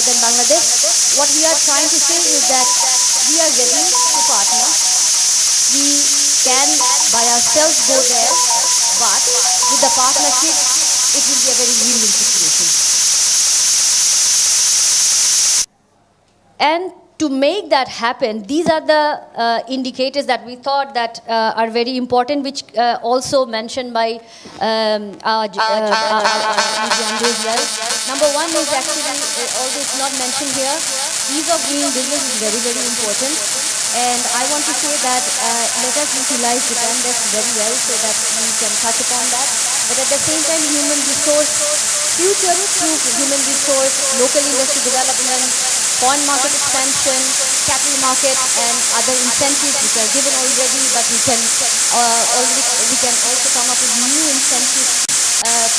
than Bangladesh. What we are trying to say is that we are ready to partner. We can by ourselves go there, but with the partnership, it will be a very win-win situation. And to make that happen, these are the indicators that we thought that are very important, which also mentioned by our as well. Number one is actually, although it's not mentioned here, ease of doing business is very, very important. And I want to say that let us utilize Japan Desk very well so that we can touch upon that. But at the same time, human resource, future-proof human resource, local industry development, foreign market expansion, capital market, and other incentives which are given already, but we can also come up with new incentives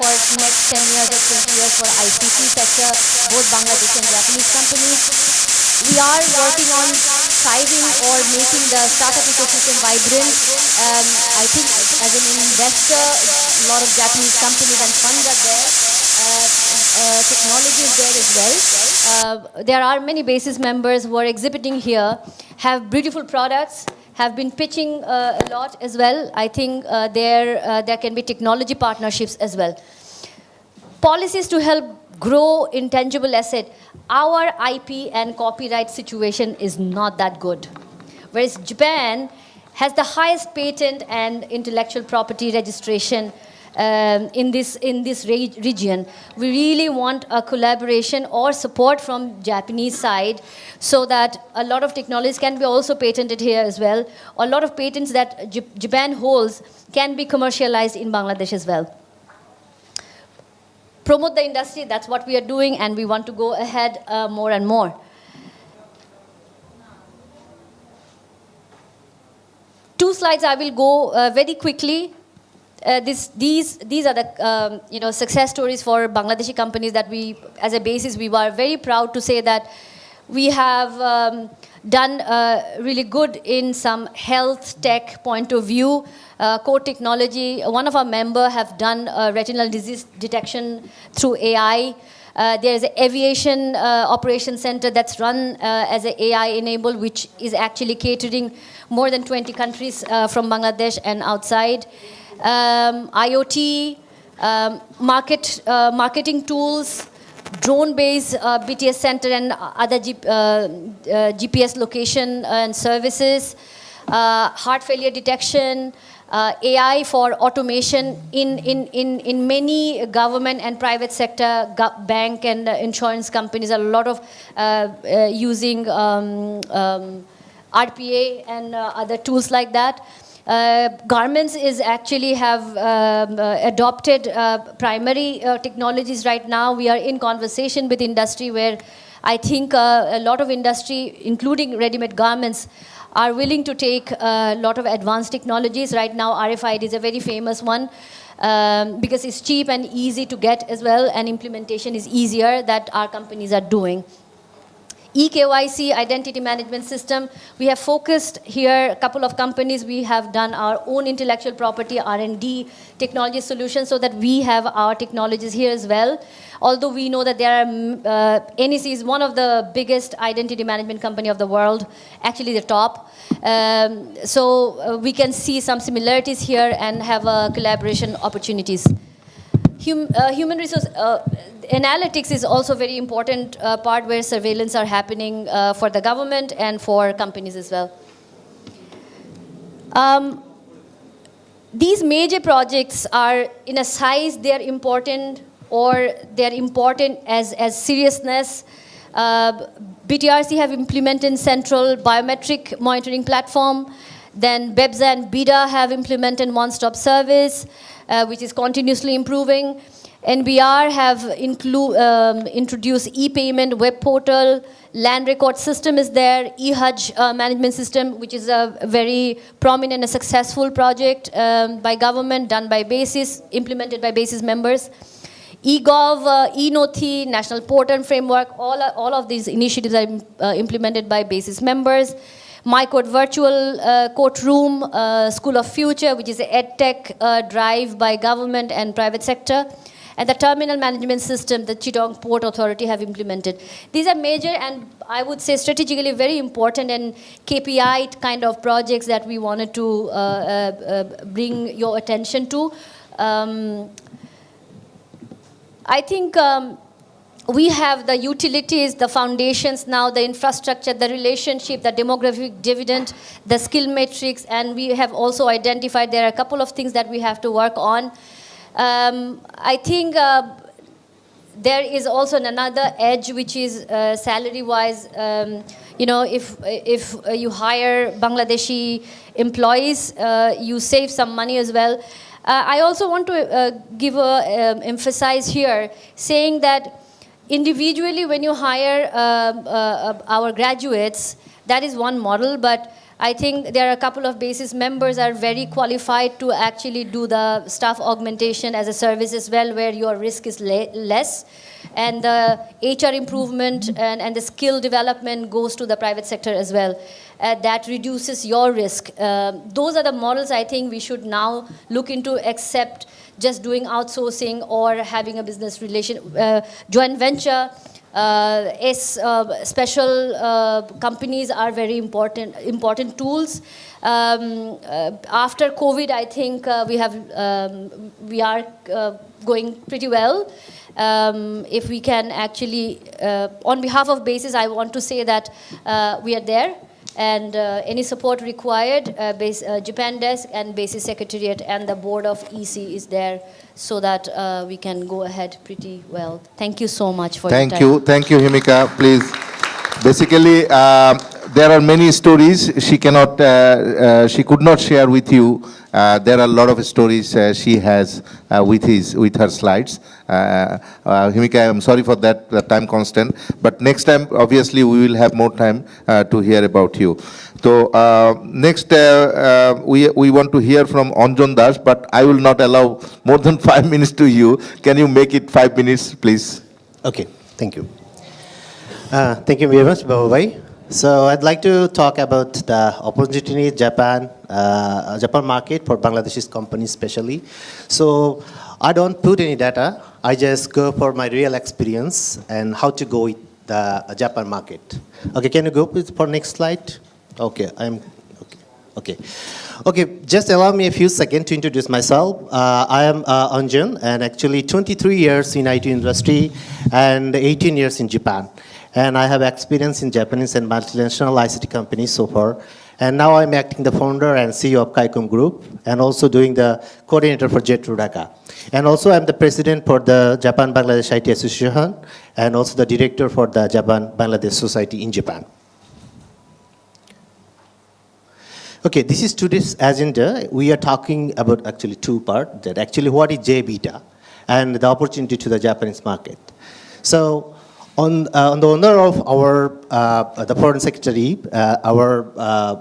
for next 10 years or 20 years for ICT sector, both Bangladesh and Japanese companies. We are working on thriving or making the startup ecosystem vibrant. I think as an investor, a lot of Japanese companies and funds are there. Technology is there as well. There are many BASIS members who are exhibiting here, have beautiful products, have been pitching a lot as well. I think there can be technology partnerships as well. Policies to help grow intangible asset. Our IP and copyright situation is not that good. Whereas Japan has the highest patent and intellectual property registration in this region. We really want a collaboration or support from Japanese side so that a lot of technologies can be also patented here as well. A lot of patents that Japan holds can be commercialized in Bangladesh as well. Promote the industry, that's what we are doing, and we want to go ahead more and more. Two slides I will go very quickly. These are the success stories for Bangladeshi companies that we, as a BASIS, we were very proud to say that we have done really good in some health tech point of view. Core technology, one of our members have done retinal disease detection through AI. There is an aviation operation center that's run as an AI enabled, which is actually catering more than 20 countries from Bangladesh and outside. IoT, marketing tools, drone-based BTS center and other GPS location and services, heart failure detection, AI for automation in many government and private sector, bank and insurance companies, a lot of using RPA and other tools like that. Garments is actually have adopted primary technologies right now. We are in conversation with industry where I think a lot of industry, including ready-made garments, are willing to take a lot of advanced technologies. Right now, RFID is a very famous one because it's cheap and easy to get as well, and implementation is easier that our companies are doing. eKYC, identity management system. We have focused here, a couple of companies, we have done our own intellectual property, R&D, technology solutions, so that we have our technologies here as well. Although we know that there are, NEC is one of the biggest identity management company of the world, actually the top. So we can see some similarities here and have collaboration opportunities. Human resource analytics is also very important part where surveillance are happening for the government and for companies as well. These major projects are in a size, they are important, or they're important as seriousness. BTRC have implemented central biometric monitoring platform. Then BEBSA and BIDA have implemented one-stop service, which is continuously improving. NBR have introduced e-payment web portal, land record system is there, e-Hajj management system, which is a very prominent and successful project by government, done by BASIS, implemented by BASIS members. eGov, eNothi, National Portal Framework, all of these initiatives are implemented by BASIS members. MyCourt Virtual Courtroom, School of Future, which is an EdTech drive by government and private sector. and the terminal management system the Chittagong Port Authority have implemented. These are major and I would say strategically very important and KPI kind of projects that we wanted to bring your attention to. I think we have the utilities, the foundations now, the infrastructure, the relationship, the demographic dividend, the skill matrix, and we have also identified there are a couple of things that we have to work on. I think there is also another edge, which is salary-wise. You know, if you hire Bangladeshi employees, you save some money as well. I also want to emphasize here, saying that individually, when you hire our graduates, that is one model, but I think there are a couple of basis members are very qualified to actually do the staff augmentation as a service as well, where your risk is less. And the HR improvement and the skill development goes to the private sector as well. That reduces your risk. Those are the models I think we should now look into, except just doing outsourcing or having a business relation. Joint venture, special companies are very important tools. After COVID, I think we are going pretty well. If we can actually, on behalf of BASIS, I want to say that we are there. And any support required, Japan Desk and BASIS Secretariat and the board of EC is there, so that we can go ahead pretty well. Thank you so much for your time. Thank you, Himika. Please. Basically, there are many stories she could not share with you. There are a lot of stories she has with her slides. Himika, I'm sorry for that, the time constant, but next time, obviously, we will have more time to hear about you. So next, we want to hear from Anjan Das, but I will not allow more than 5 minutes to you. Can you make it 5 minutes, please? Okay, thank you. Thank you very much, Babu Bhai. So I'd like to talk about the opportunity in Japan market for Bangladeshi companies especially. So I don't put any data. I just go for my real experience and how to go with the Japan market. Okay, can you go please for next slide? Okay, okay. Just allow me a few seconds to introduce myself. I am Anjan, and actually 23 years in IT industry and 18 years in Japan. And I have experience in Japanese and multinational ICT companies so far. And now I'm acting the founder and CEO of Kaikom Group, and also doing the coordinator for Jetro Dhaka. And also I'm the president for the Japan Bangladesh IT Association, and also the director for the Japan Bangladesh Society in Japan. Okay, this is today's agenda. We are talking about actually two parts. That actually what is JBETA and the opportunity to the Japanese market. So on the honor of our the foreign secretary, our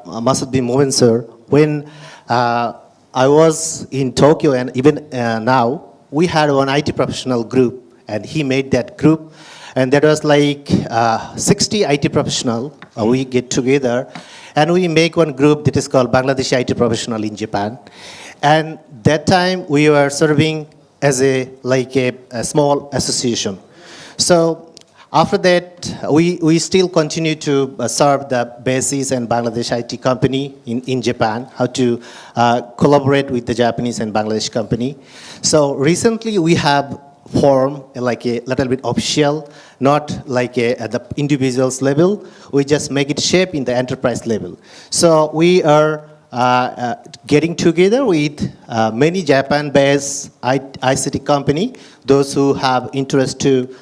Masud Mohan sir, when I was in Tokyo and even now, we had one IT professional group, and he made that group, and that was like 60 IT professional. We get together, and we make one group that is called Bangladeshi IT Professional in Japan. And that time we were serving as a small association. So after that, we still continue to serve the BASIS and Bangladesh IT company in Japan, how to collaborate with the Japanese and Bangladesh company. So recently we have formed like a little bit official, not like at the individual's level. We just make it shape in the enterprise level. So we are getting together with many Japan-based ICT company, those who have interest to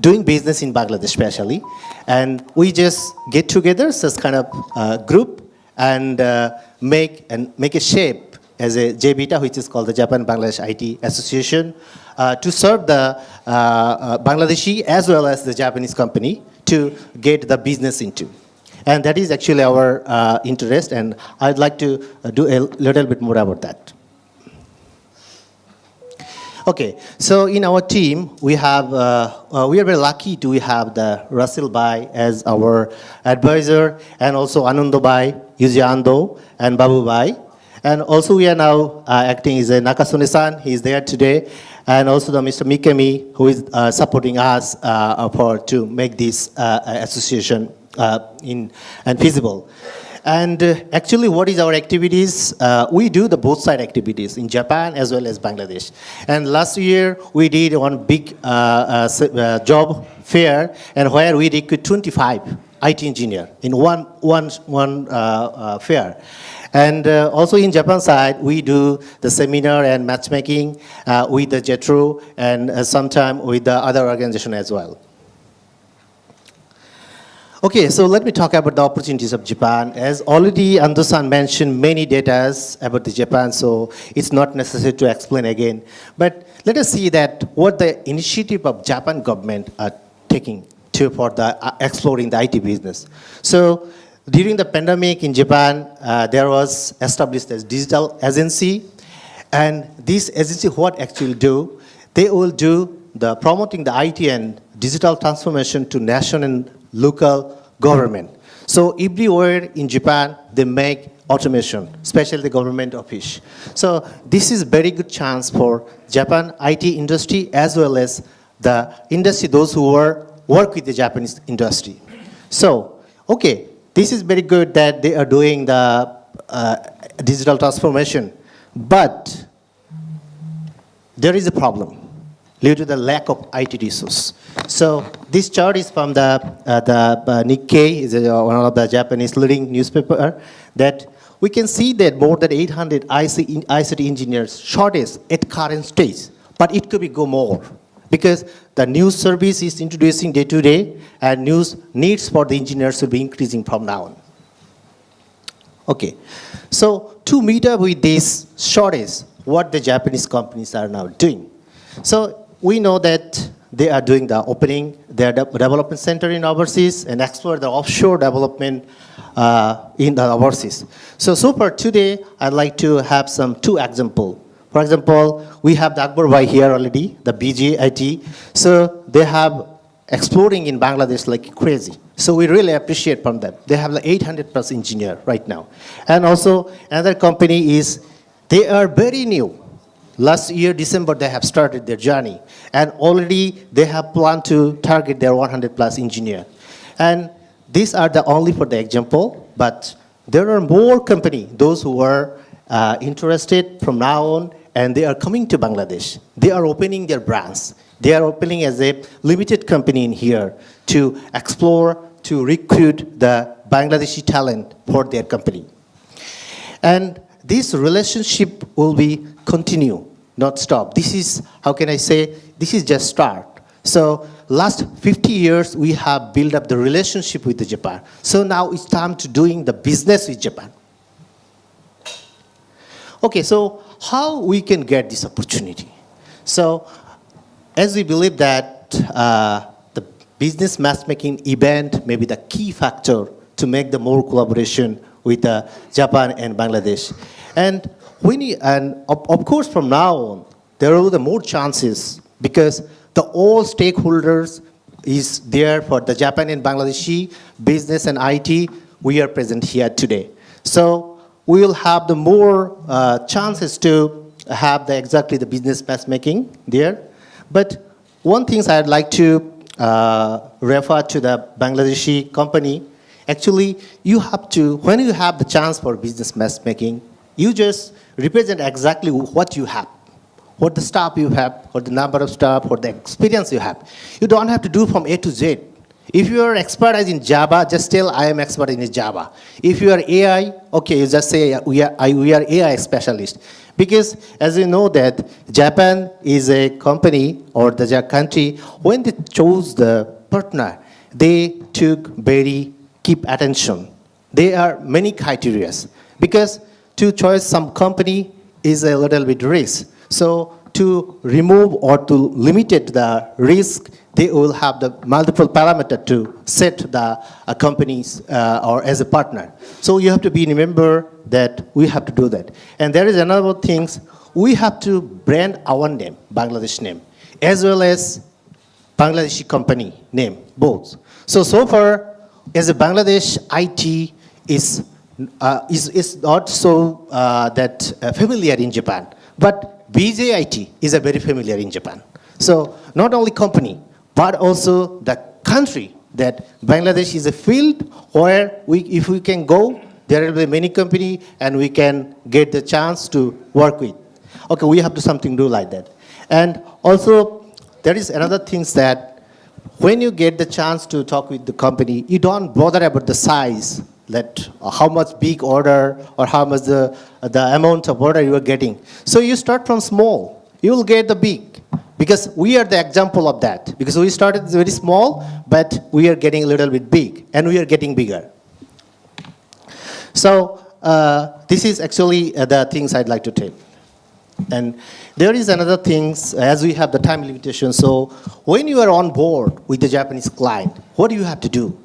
doing business in Bangladesh especially, and we just get together as this kind of group and make a shape as a JBETA, which is called the Japan Bangladesh IT Association, to serve the Bangladeshi as well as the Japanese company to get the business into. And that is actually our interest, and I'd like to do a little bit more about that. Okay, so in our team, we have we are very lucky to have the Russell Bhai as our advisor, and also Anando Bhai, Yuji Ando, and Babu Bhai. And also we are now acting as a Nakasone-san. He is there today. and also the Mr. Mikami, who is supporting us to make this association and feasible. And actually, what is our activities? We do the both side activities in Japan as well as Bangladesh. And last year, we did one big job fair, and where we recruit 25 IT engineer in one fair. And also in Japan side, we do the seminar and matchmaking with the JETRO and sometime with the other organization as well. Okay, so let me talk about the opportunities of Japan. As already Ando-san mentioned many data about the Japan, so it's not necessary to explain again. But let us see that what the initiative of Japan government are taking for the exploring the IT business. So during the pandemic in Japan, there was established as digital agency, and this agency what actually do? They will do the promoting the IT and digital transformation to national and local government. So everywhere in Japan, they make automation, especially the government office. So this is very good chance for Japan IT industry as well as the industry, those who work with the Japanese industry. So, okay, this is very good that they are doing the digital transformation, but there is a problem due to the lack of IT resource. So this chart is from the Nikkei, is one of the Japanese leading newspaper, that we can see that more than 800 ICT engineers shortage at current stage, but it could be go more because the new service is introducing day to day, and news needs for the engineers will be increasing from now on. Okay, so to meet up with this shortage, what the Japanese companies are now doing. So we know that they are doing the opening their development center in overseas and explore the offshore development in the overseas. So far today, I'd like to have two examples. For example, we have the Akbar Bhai here already, the BJIT. So they have exploring in Bangladesh like crazy. So we really appreciate from them. They have like 800 plus engineer right now. And also another company is, they are very new. Last year, December, they have started their journey. And already they have planned to target their 100 plus engineer. And these are the only for the example, but there are more companies, those who are interested from now on, and they are coming to Bangladesh. They are opening their branch. They are opening as a limited company in here to explore, to recruit the Bangladeshi talent for their company. And this relationship will be continue, not stop. This is, how can I say, this is just start. So last 50 years, we have built up the relationship with the Japan. So now it's time to doing the business with Japan. Okay, so how we can get this opportunity? So as we believe that the business matchmaking event may be the key factor to make the more collaboration with Japan and Bangladesh. And of course, from now on, there will be more chances because the all stakeholders is there for the Japan and Bangladeshi business and IT. We are present here today. So we will have the more chances to have exactly the business matchmaking there. But one thing I'd like to refer to the Bangladeshi company, actually you have to, when you have the chance for business matchmaking, you just represent exactly what you have, what the staff you have, or the number of staff, or the experience you have. You don't have to do from A to Z. If you are expert in Java, just tell I am expert in Java. If you are AI, okay, you just say we are AI specialist. Because as you know that Japan is a company or the country, when they chose the partner, they took very keep attention. There are many criteria because to choose some company is a little bit risk. So to remove or to limit the risk, they will have the multiple parameters to set the companies or as a partner. So you have to remember that we have to do that. And there is another thing, we have to brand our name, Bangladesh name, as well as Bangladeshi company name, both. So far, as a Bangladesh IT is not so that familiar in Japan. But BJIT is a very familiar in Japan. So not only company, but also the country, that Bangladesh is a field where if we can go, there will be many company and we can get the chance to work with. Okay, we have to something do like that. And also, there is another things that when you get the chance to talk with the company, you don't bother about the size, that how much big order or how much the amount of order you are getting. So you start from small, you will get the big. Because we are the example of that. Because we started very small, but we are getting a little bit big, and we are getting bigger. So this is actually the things I'd like to tell. And there is another things, as we have the time limitation, so when you are on board with the Japanese client, what do you have to do?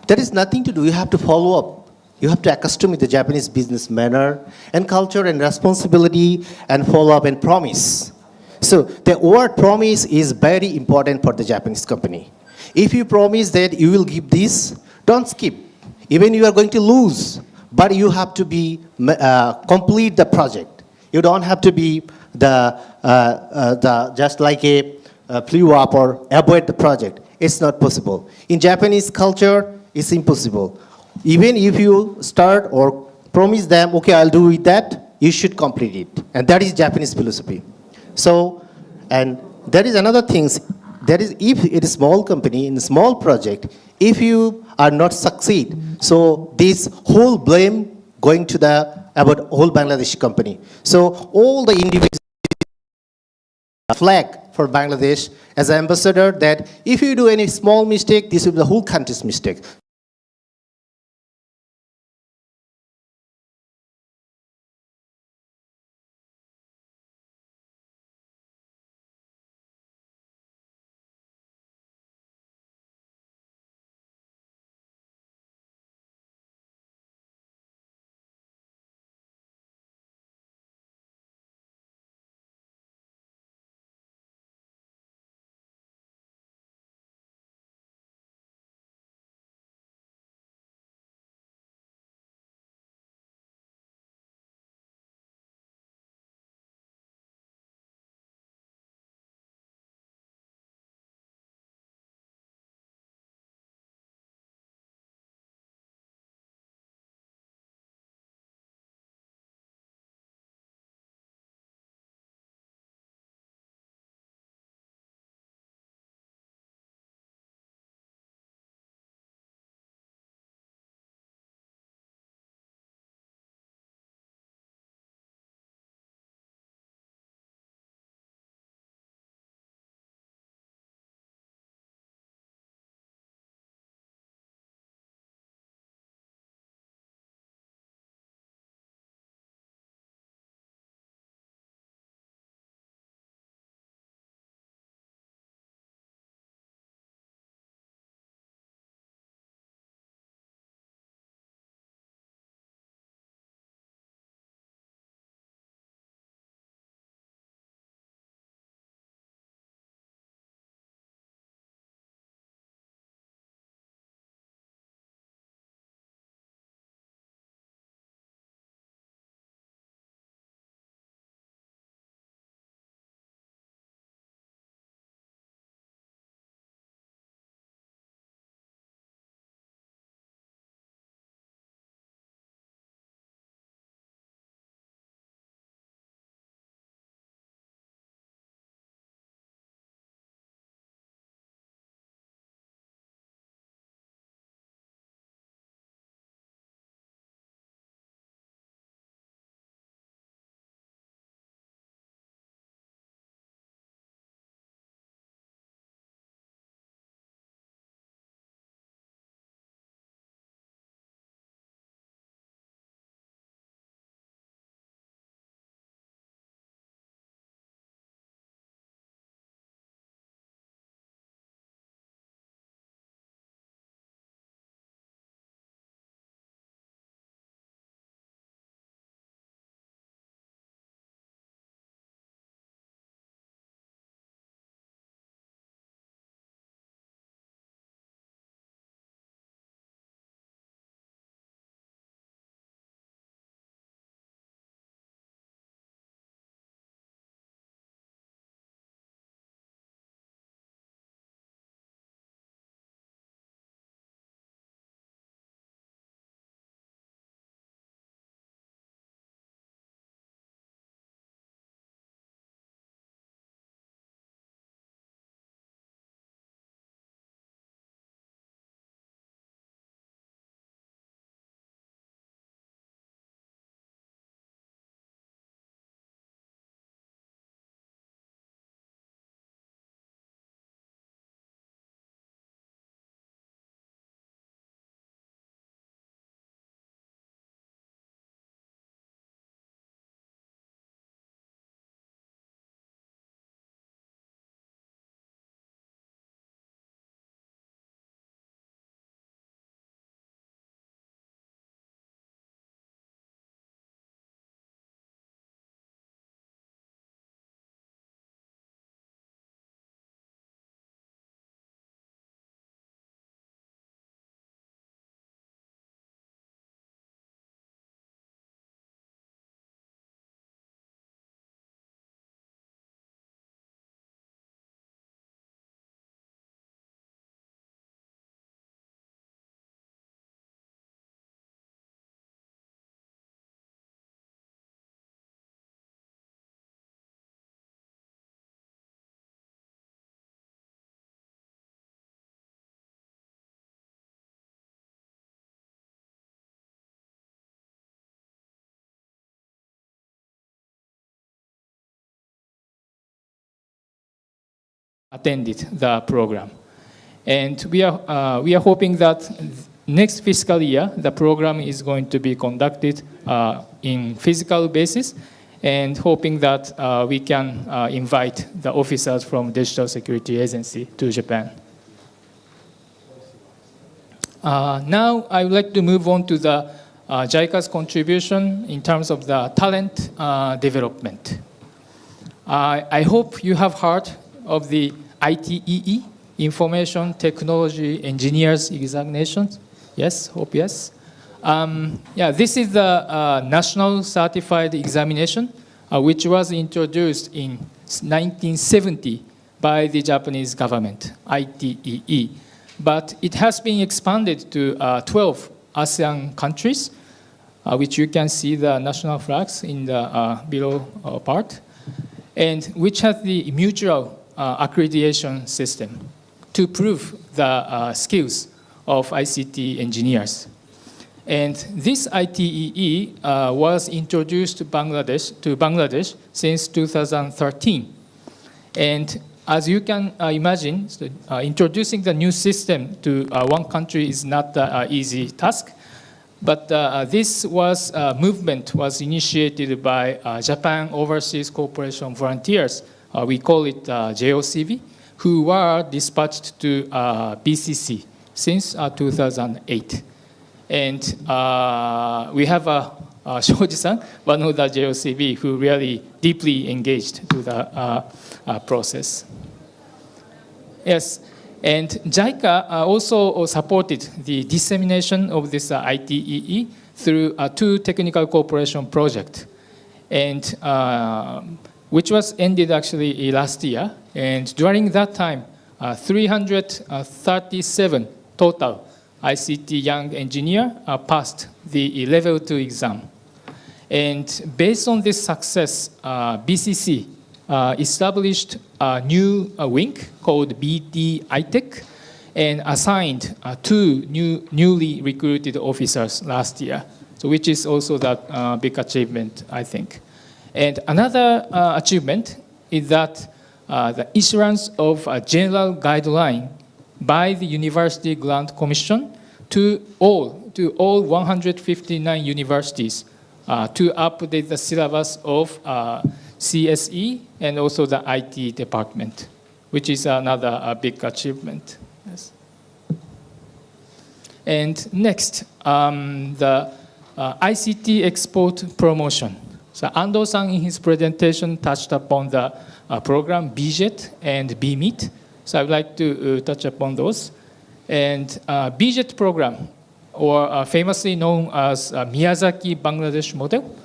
There is nothing to do, you have to follow up. You have to accustom with the Japanese business manner and culture and responsibility and follow up and promise. So the word promise is very important for the Japanese company. If you promise that you will give this, don't skip. Even you are going to lose, but you have to be complete the project. You don't have to be the just like a flew up or avoid the project. It's not possible. In Japanese culture, it's impossible. Even if you start or promise them, okay, I'll do with that, you should complete it. And that is Japanese philosophy. So, and there is another things, there is, if it is small company, in a small project, if you are not succeed, so this whole blame going to the, about whole Bangladesh company. So all the individuals flag for Bangladesh as an ambassador that if you do any small mistake, this will be the whole country's mistake. attended the program. And we are hoping that next fiscal year, the program is going to be conducted in physical basis, and hoping that we can invite the officers from Digital Security Agency to Japan. Now I would like to move on to the JICA's contribution in terms of the talent development. I hope you have heard of the ITEE, Information Technology Engineers Examinations. Yes, hope yes. Yeah, this is the National Certified Examination, which was introduced in 1970 by the Japanese government, ITEE. But it has been expanded to 12 ASEAN countries, which you can see the national flags in the below part, and which has the mutual accreditation system to prove the skills of ICT engineers. And this ITEE was introduced to Bangladesh since 2013. And as you can imagine, introducing the new system to one country is not an easy task. But this movement was initiated by Japan Overseas Cooperation Volunteers. We call it JOCV, who were dispatched to BCC since 2008. And we have Shoji-san, one of the JOCV, who really deeply engaged to the process. Yes, and JICA also supported the dissemination of this ITEE through two technical cooperation projects, and which was ended actually last year. And during that time, 337 total ICT young engineer passed the level 2 exam. And based on this success, BCC established a new wing called BT ITEC and assigned two newly recruited officers last year, so which is also that big achievement, I think. And another achievement is that the issuance of a general guideline by the University Grant Commission to all 159 universities to update the syllabus of CSE and also the IT department, which is another big achievement. Yes. And next, the ICT export promotion. So Ando-san in his presentation touched upon the program BJET and BMEET. So I would like to touch upon those. And BJET program, or famously known as Miyazaki Bangladesh model,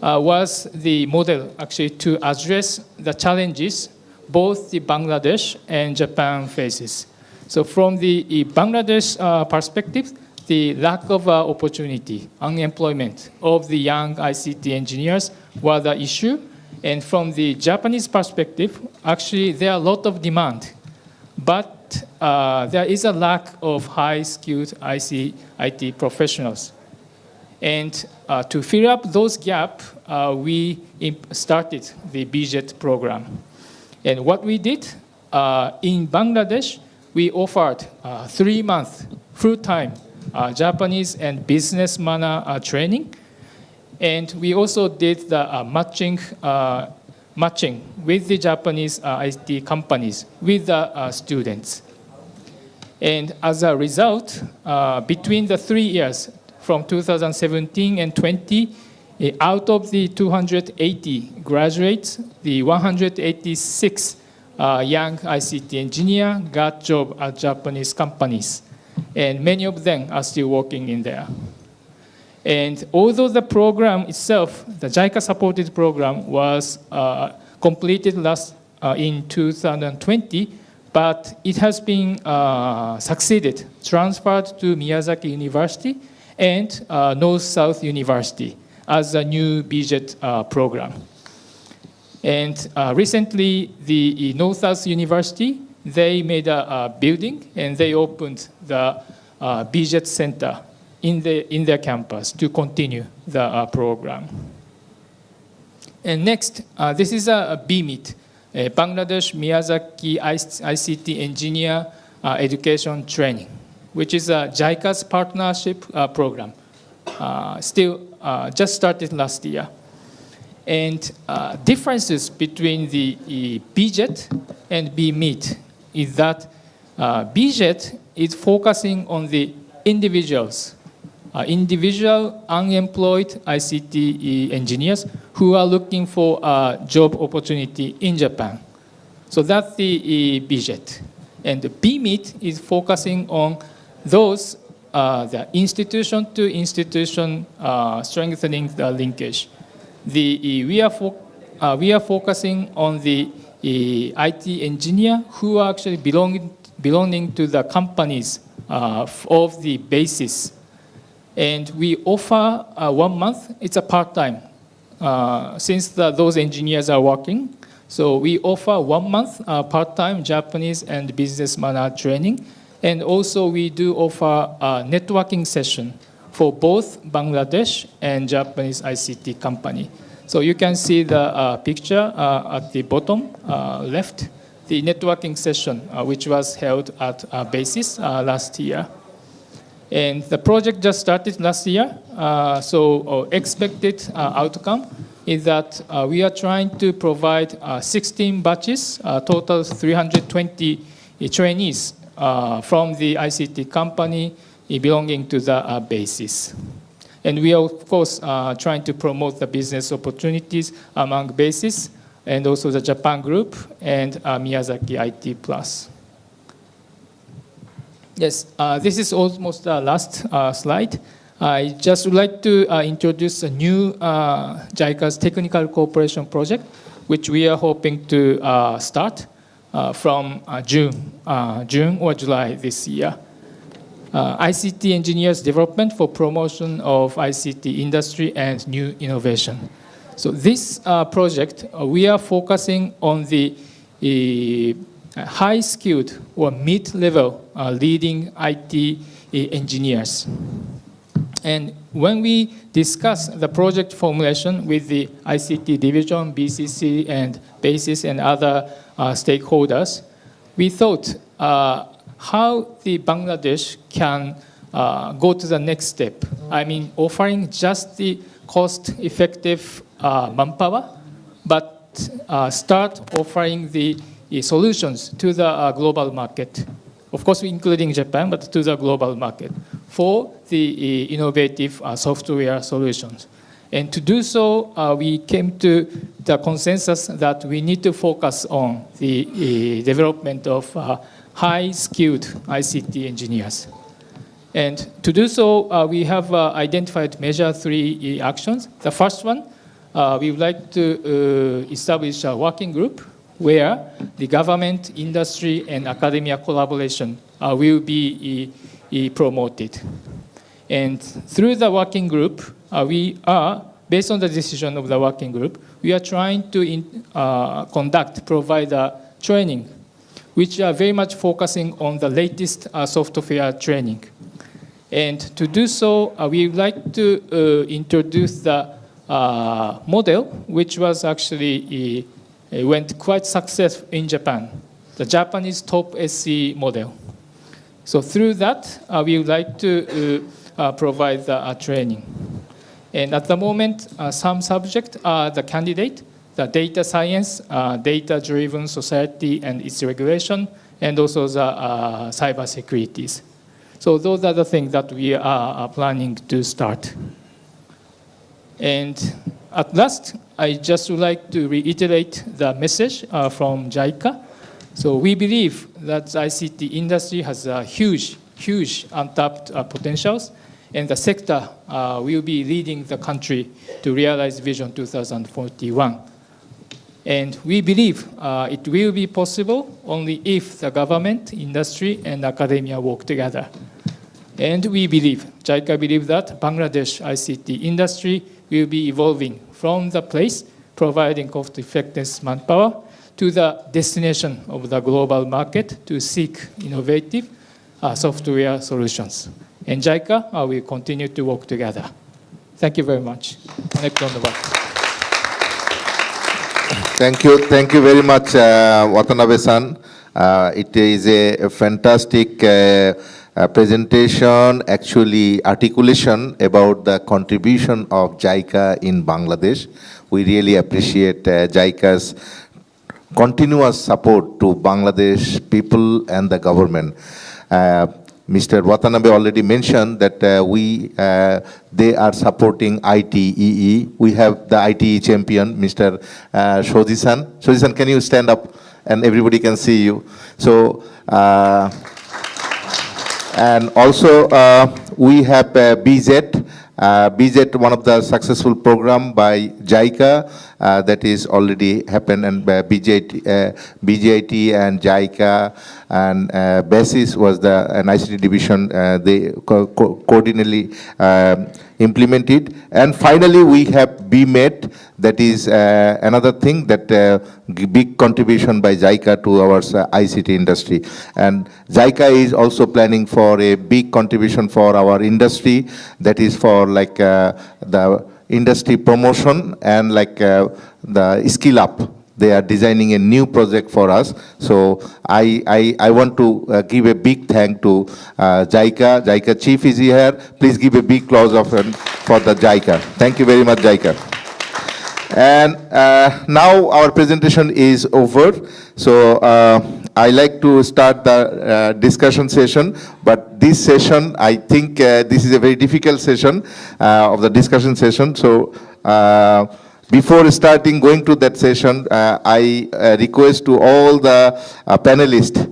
was the model actually to address the challenges both the Bangladesh and Japan faces. So from the Bangladesh perspective, the lack of opportunity, unemployment of the young ICT engineers was the issue. And from the Japanese perspective, actually there are a lot of demand, but there is a lack of high-skilled IT professionals. And to fill up those gaps, we started the BJET program. And what we did in Bangladesh, we offered 3-month full-time Japanese and business manner training. And we also did the matching with the Japanese IT companies with the students. And as a result, between the 3 years, from 2017 and 20, out of the 280 graduates, the 186 young ICT engineers got jobs at Japanese companies. And many of them are still working in there. And although the program itself, the JICA-supported program, was completed in 2020, but it has been succeeded, transferred to Miyazaki University and North-South University as a new BJET program. And recently, the North-South University, they made a building and they opened the BJET Center in their campus to continue the program. And next, this is a BMEET. Bangladesh Miyazaki ICT Engineer Education Training, which is a JICA's partnership program. Still just started last year. And differences between the BJET and BMEET is that BJET is focusing on the individuals, individual unemployed ICT engineers who are looking for a job opportunity in Japan. So that's the BJET. And the BMEET is focusing on those the institution to institution strengthening the linkage. We are focusing on the IT engineer who are actually belonging to the companies of the basis. And we offer 1 month, it's a part-time. Since those engineers are working, so we offer 1 month part-time Japanese and business manner training. And also we do offer a networking session for both Bangladesh and Japanese ICT company. So you can see the picture at the bottom left, the networking session, which was held at Basis last year. And the project just started last year, so expected outcome is that we are trying to provide 16 batches, total 320 trainees from the ICT company belonging to the basis. And we are, of course, trying to promote the business opportunities among basis and also the Japan group and Miyazaki IT Plus. Yes, this is almost the last slide. I just would like to introduce a new JICA's technical cooperation project, which we are hoping to start from June or July this year. ICT engineers development for promotion of ICT industry and new innovation. So this project, we are focusing on the high-skilled or mid-level leading IT engineers. And when we discuss the project formulation with the ICT division, BCC, and BASIS and other stakeholders, we thought how the Bangladesh can go to the next step. I mean, offering just the cost-effective manpower, but start offering the solutions to the global market. Of course, including Japan, but to the global market for the innovative software solutions. And to do so, we came to the consensus that we need to focus on the development of high-skilled ICT engineers. And to do so, we have identified major 3 actions. The first one, we would like to establish a working group where the government, industry, and academia collaboration will be promoted. And through the working group, we are, based on the decision of the working group, we are trying to provide training, which are very much focusing on the latest software training. And to do so, we would like to introduce the model, which was actually went quite successful in Japan, the Japanese top SC model. So through that, we would like to provide the training. And at the moment, some subjects are the candidate, the data science, data-driven society and its regulation, and also the cyber securities. So those are the things that we are planning to start. And at last, I just would like to reiterate the message from JICA. So we believe that the ICT industry has huge untapped potentials, and the sector will be leading the country to realize Vision 2041. And we believe it will be possible only if the government, industry, and academia work together. And we believe, JICA believes that Bangladesh ICT industry will be evolving from the place providing cost-effective manpower to the destination of the global market to seek innovative software solutions. And JICA will continue to work together. Thank you very much. Connect on the back. Thank you very much, Watanabe-san. It is a fantastic presentation, actually articulation about the contribution of JICA in Bangladesh. We really appreciate JICA's continuous support to Bangladesh people and the government. Mr. Watanabe already mentioned that they are supporting ITEE. We have the ITE champion, Mr. Shoji-san. Shoji-san, can you stand up and everybody can see you? So, and also we have BZ. BZ, one of the successful program by JICA that is already happened, and BJIT and JICA and BASIS was the ICT division, they coordinately implemented. And finally, we have BMET, that is another thing that big contribution by JICA to our ICT industry. And JICA is also planning for a big contribution for our industry, that is for like the industry promotion and like the skill up. They are designing a new project for us. So I want to give a big thank to JICA. JICA chief is here. Please give a big applause for the JICA. Thank you very much, JICA. And now our presentation is over. So I like to start the discussion session, but this session, I think this is a very difficult session of the discussion session. So before going to that session, I request to all the panelists,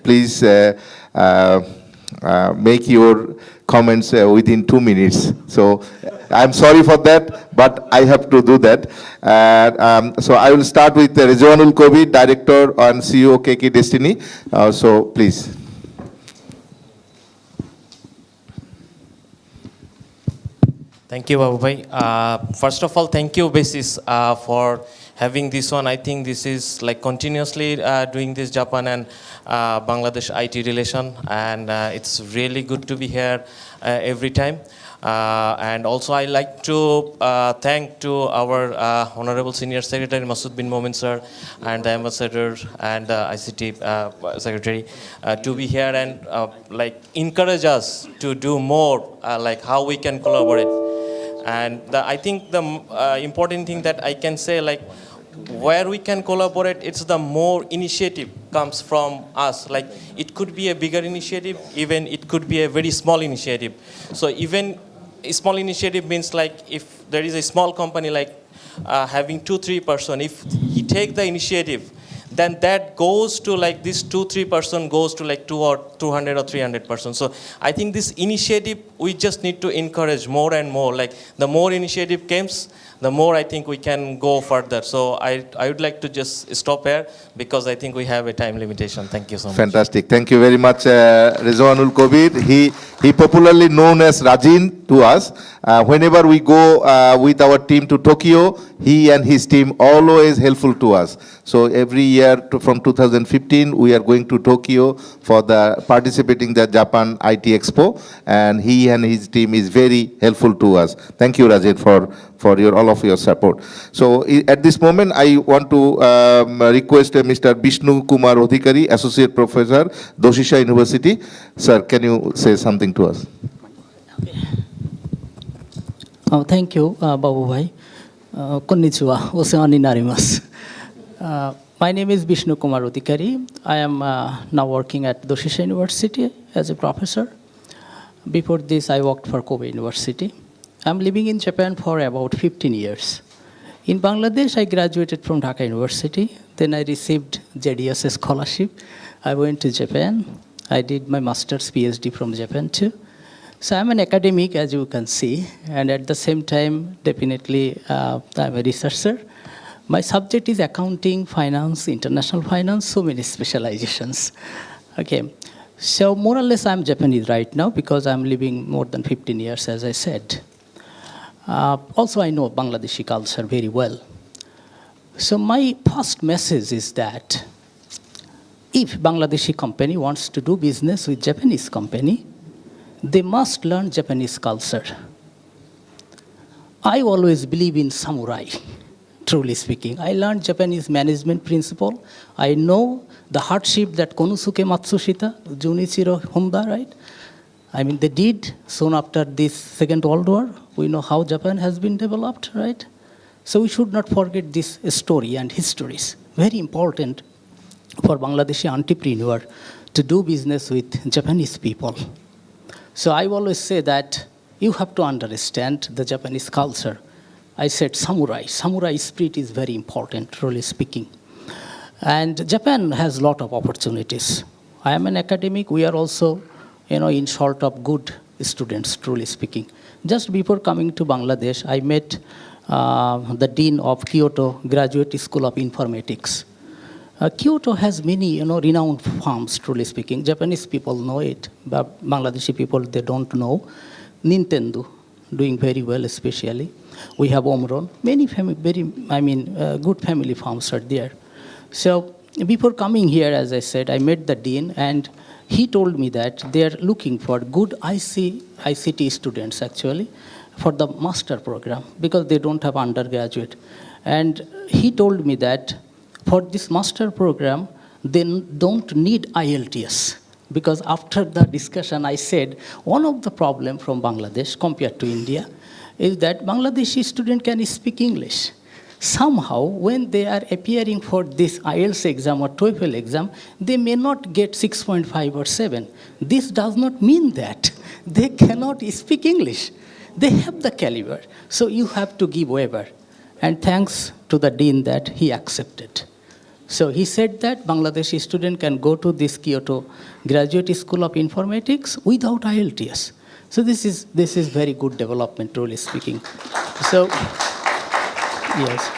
please make your comments within 2 minutes. So I'm sorry for that, but I have to do that. So I will start with Rizwanul Kobi, Director and CEO KK Destiny. So please. Thank you, Babu Bhai. First of all, thank you, Basis, for having this one. I think this is like continuously doing this Japan and Bangladesh IT relation, and it's really good to be here every time. And also, I like to thank to our Honorable Senior Secretary Masood bin Momin sir and the Ambassador and the ICT Secretary to be here and like encourage us to do more, like how we can collaborate. And I think the important thing that I can say, like where we can collaborate, it's the more initiative comes from us. Like it could be a bigger initiative, even it could be a very small initiative. So even a small initiative means like if there is a small company like having 2-3 person, if he take the initiative, then that goes to like this 2-3 person goes to like 200 or 300 person. So I think this initiative, we just need to encourage more and more. Like the more initiative comes, the more I think we can go further. So I would like to just stop here because I think we have a time limitation. Thank you so much. Fantastic. Thank you very much, Rizwanul Kobi. He popularly known as Rajin to us. Whenever we go with our team to Tokyo, he and his team always helpful to us. So every year from 2015, we are going to Tokyo for participating the Japan IT Expo, and he and his team is very helpful to us. Thank you, Rajin, for all of your support. So at this moment, I want to request Mr. Vishnu Kumar Odhikari, Associate Professor, Doshisha University. Sir, can you say something to us? Thank you, Babu Bhai. Konnichiwa, oseani narimasu. My name is Vishnu Kumar Odhikari. I am now working at Doshisha University as a professor. Before this, I worked for Kobe University. I'm living in Japan for about 15 years. In Bangladesh, I graduated from Dhaka University. Then I received JDS scholarship. I went to Japan. I did my master's PhD from Japan too. So I'm an academic, as you can see, and at the same time, definitely, I'm a researcher. My subject is accounting, finance, international finance, so many specializations. Okay, so more or less, I'm Japanese right now because I'm living more than 15 years, as I said. Also, I know Bangladeshi culture very well. So my first message is that if Bangladeshi company wants to do business with Japanese company, they must learn Japanese culture. I always believe in samurai, truly speaking. I learned Japanese management principle. I know the hardship that Konosuke Matsushita, Junichiro Honda, right? I mean, they did soon after this Second World War. We know how Japan has been developed, right? So we should not forget this story and histories. Very important for Bangladeshi entrepreneur to do business with Japanese people. So I always say that you have to understand the Japanese culture. I said samurai. Samurai spirit is very important, truly speaking. And Japan has a lot of opportunities. I am an academic. We are also, in short of good students, truly speaking. Just before coming to Bangladesh, I met the dean of Kyoto Graduate School of Informatics. Kyoto has many, renowned firms, truly speaking. Japanese people know it, but Bangladeshi people, they don't know. Nintendo, doing very well, especially. We have Omron. Many good family firms are there. So before coming here, as I said, I met the dean, and he told me that they are looking for good ICT students, actually, for the master program, because they don't have undergraduate. And he told me that for this master program, they don't need IELTS. Because after the discussion, I said, one of the problems from Bangladesh compared to India is that Bangladeshi student can speak English. Somehow, when they are appearing for this IELTS exam or TOEFL exam, they may not get 6.5 or 7. This does not mean that they cannot speak English. They have the caliber. So you have to give waiver. And thanks to the dean that he accepted. So he said that Bangladeshi student can go to this Kyoto Graduate School of Informatics without IELTS. So this is very good development, truly speaking. So, yes.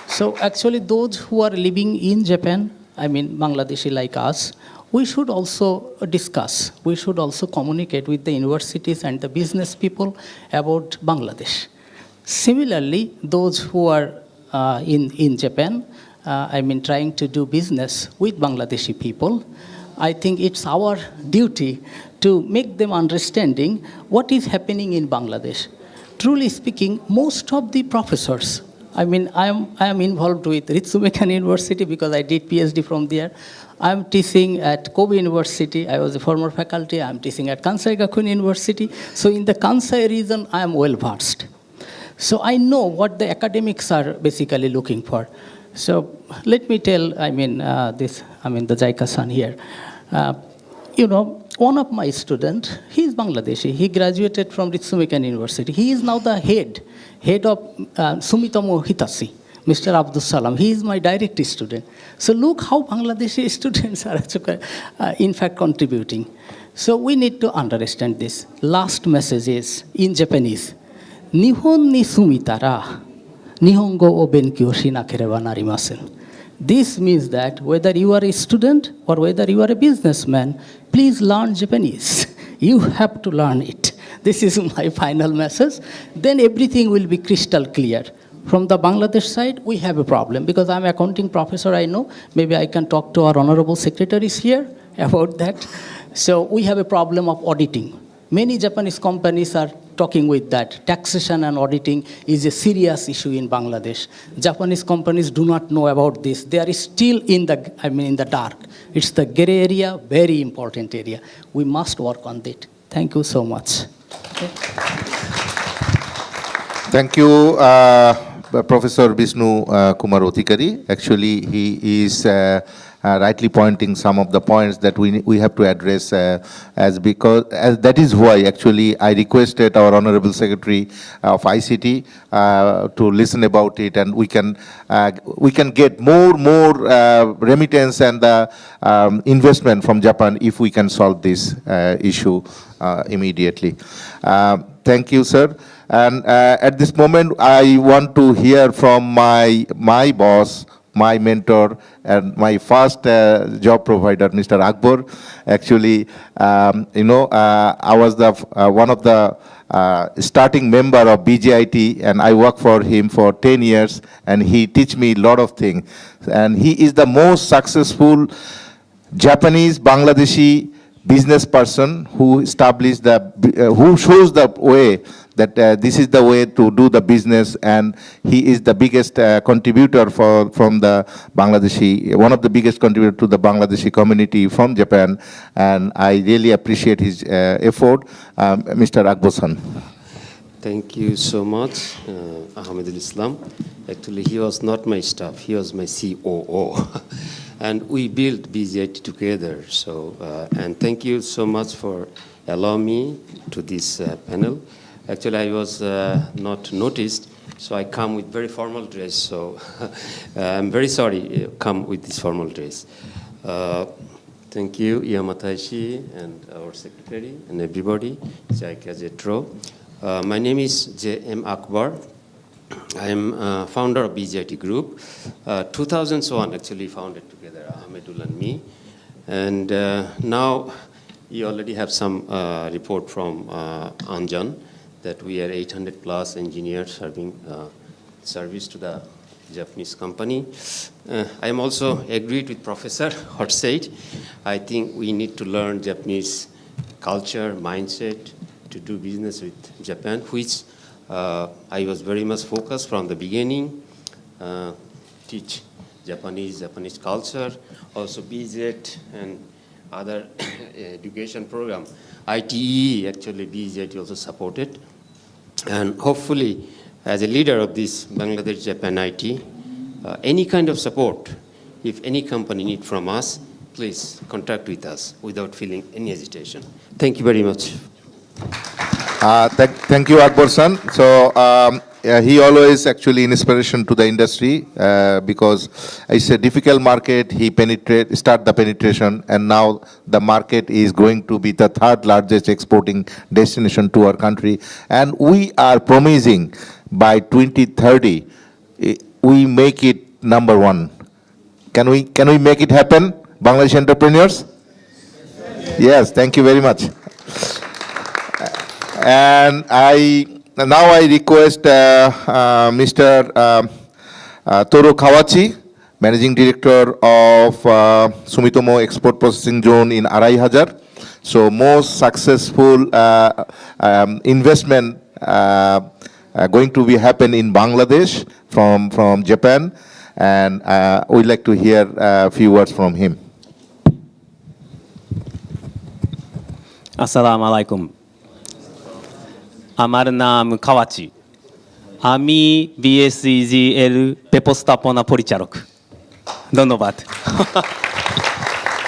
So actually those who are living in Japan, Bangladeshi like us, we should also discuss, we should also communicate with the universities and the business people about Bangladesh. Similarly, those who are in Japan, trying to do business with Bangladeshi people, I think it's our duty to make them understanding what is happening in Bangladesh. Truly speaking, most of the professors, I am involved with Ritsumeikan University because I did PhD from there. I'm teaching at Kobe University. I was a former faculty. I'm teaching at Kansai Gakuin University. So in the Kansai region, I am well versed. So I know what the academics are basically looking for. So let me tell, the Jaika-san here. One of my students, he is Bangladeshi. He graduated from Ritsumeikan University. He is now the head of Sumitomo Hitachi, Mr. Abdul Salam. He is my direct student. So look how Bangladeshi students are in fact contributing. So we need to understand this. Last message is in Japanese. Nihon ni sumitara, Nihongo o benkyou shinakereba narimasen. This means that whether you are a student or whether you are a businessman, please learn Japanese. You have to learn it. This is my final message. Then everything will be crystal clear. From the Bangladesh side, we have a problem. Because I'm an accounting professor, I know. Maybe I can talk to our honorable secretaries here about that. So we have a problem of auditing. Many Japanese companies are talking with that. Taxation and auditing is a serious issue in Bangladesh. Japanese companies do not know about this. They are still in the dark. It's the gray area, very important area. We must work on it. Thank you so much. Okay. Thank you, Professor Vishnu Kumar Othikari. Actually, he is rightly pointing some of the points that we have to address as that is why actually I requested our Honorable Secretary of ICT to listen about it, and we can get more remittance and investment from Japan if we can solve this issue immediately. Thank you, sir. And at this moment, I want to hear from my boss, my mentor, and my first job provider, Mr. Akbar. Actually, I was one of the starting member of BJIT, and I worked for him for 10 years, and he teach me a lot of things. And he is the most successful Japanese Bangladeshi business person who established who shows the way that this is the way to do the business, and he is the biggest contributor from the Bangladeshi, one of the biggest contributor to the Bangladeshi community from Japan, and I really appreciate his effort. Mr. Akbosan. Thank you so much, Ahmedul Islam. Actually, he was not my staff, he was my COO. And we built BZIT together. So, and thank you so much for allowing me to this panel. Actually, I was not noticed, so I come with very formal dress. So I'm very sorry, come with this formal dress. Thank you, Yamataishi, and our secretary, and everybody, Jaika Jetro. My name is J.M. Akbar. I am founder of BZIT Group. 2001 actually founded together, Ahmedul and me. And now you already have some report from Anjan that we are 800 plus engineers serving service to the Japanese company. I am also agreed with Professor Horsaid. I think we need to learn Japanese culture, mindset to do business with Japan, which I was very much focused from the beginning, teach Japanese culture, also BZ and other education program. ITE, actually BZ also supported. And hopefully, as a leader of this Bangladesh-Japan IT, any kind of support, if any company need from us, please contact with us without feeling any hesitation. Thank you very much. Thank you, Akbar-san. So he always actually inspiration to the industry because it's a difficult market. He start the penetration, and now the market is going to be the third largest exporting destination to our country. And we are promising by 2030, we make it number one. Can we make it happen, Bangladesh entrepreneurs? Yes, thank you very much. And now I request Mr. Toru Kawachi, Managing Director of Sumitomo Export Processing Zone in Araihajar. So most successful investment going to be happen in Bangladesh from Japan, and we'd like to hear a few words from him. Assalamu alaikum. আমার নাম কাওয়াচি আমি বিএসসিজিএল ব্যবস্থাপনা পরিচালক ধন্যবাদ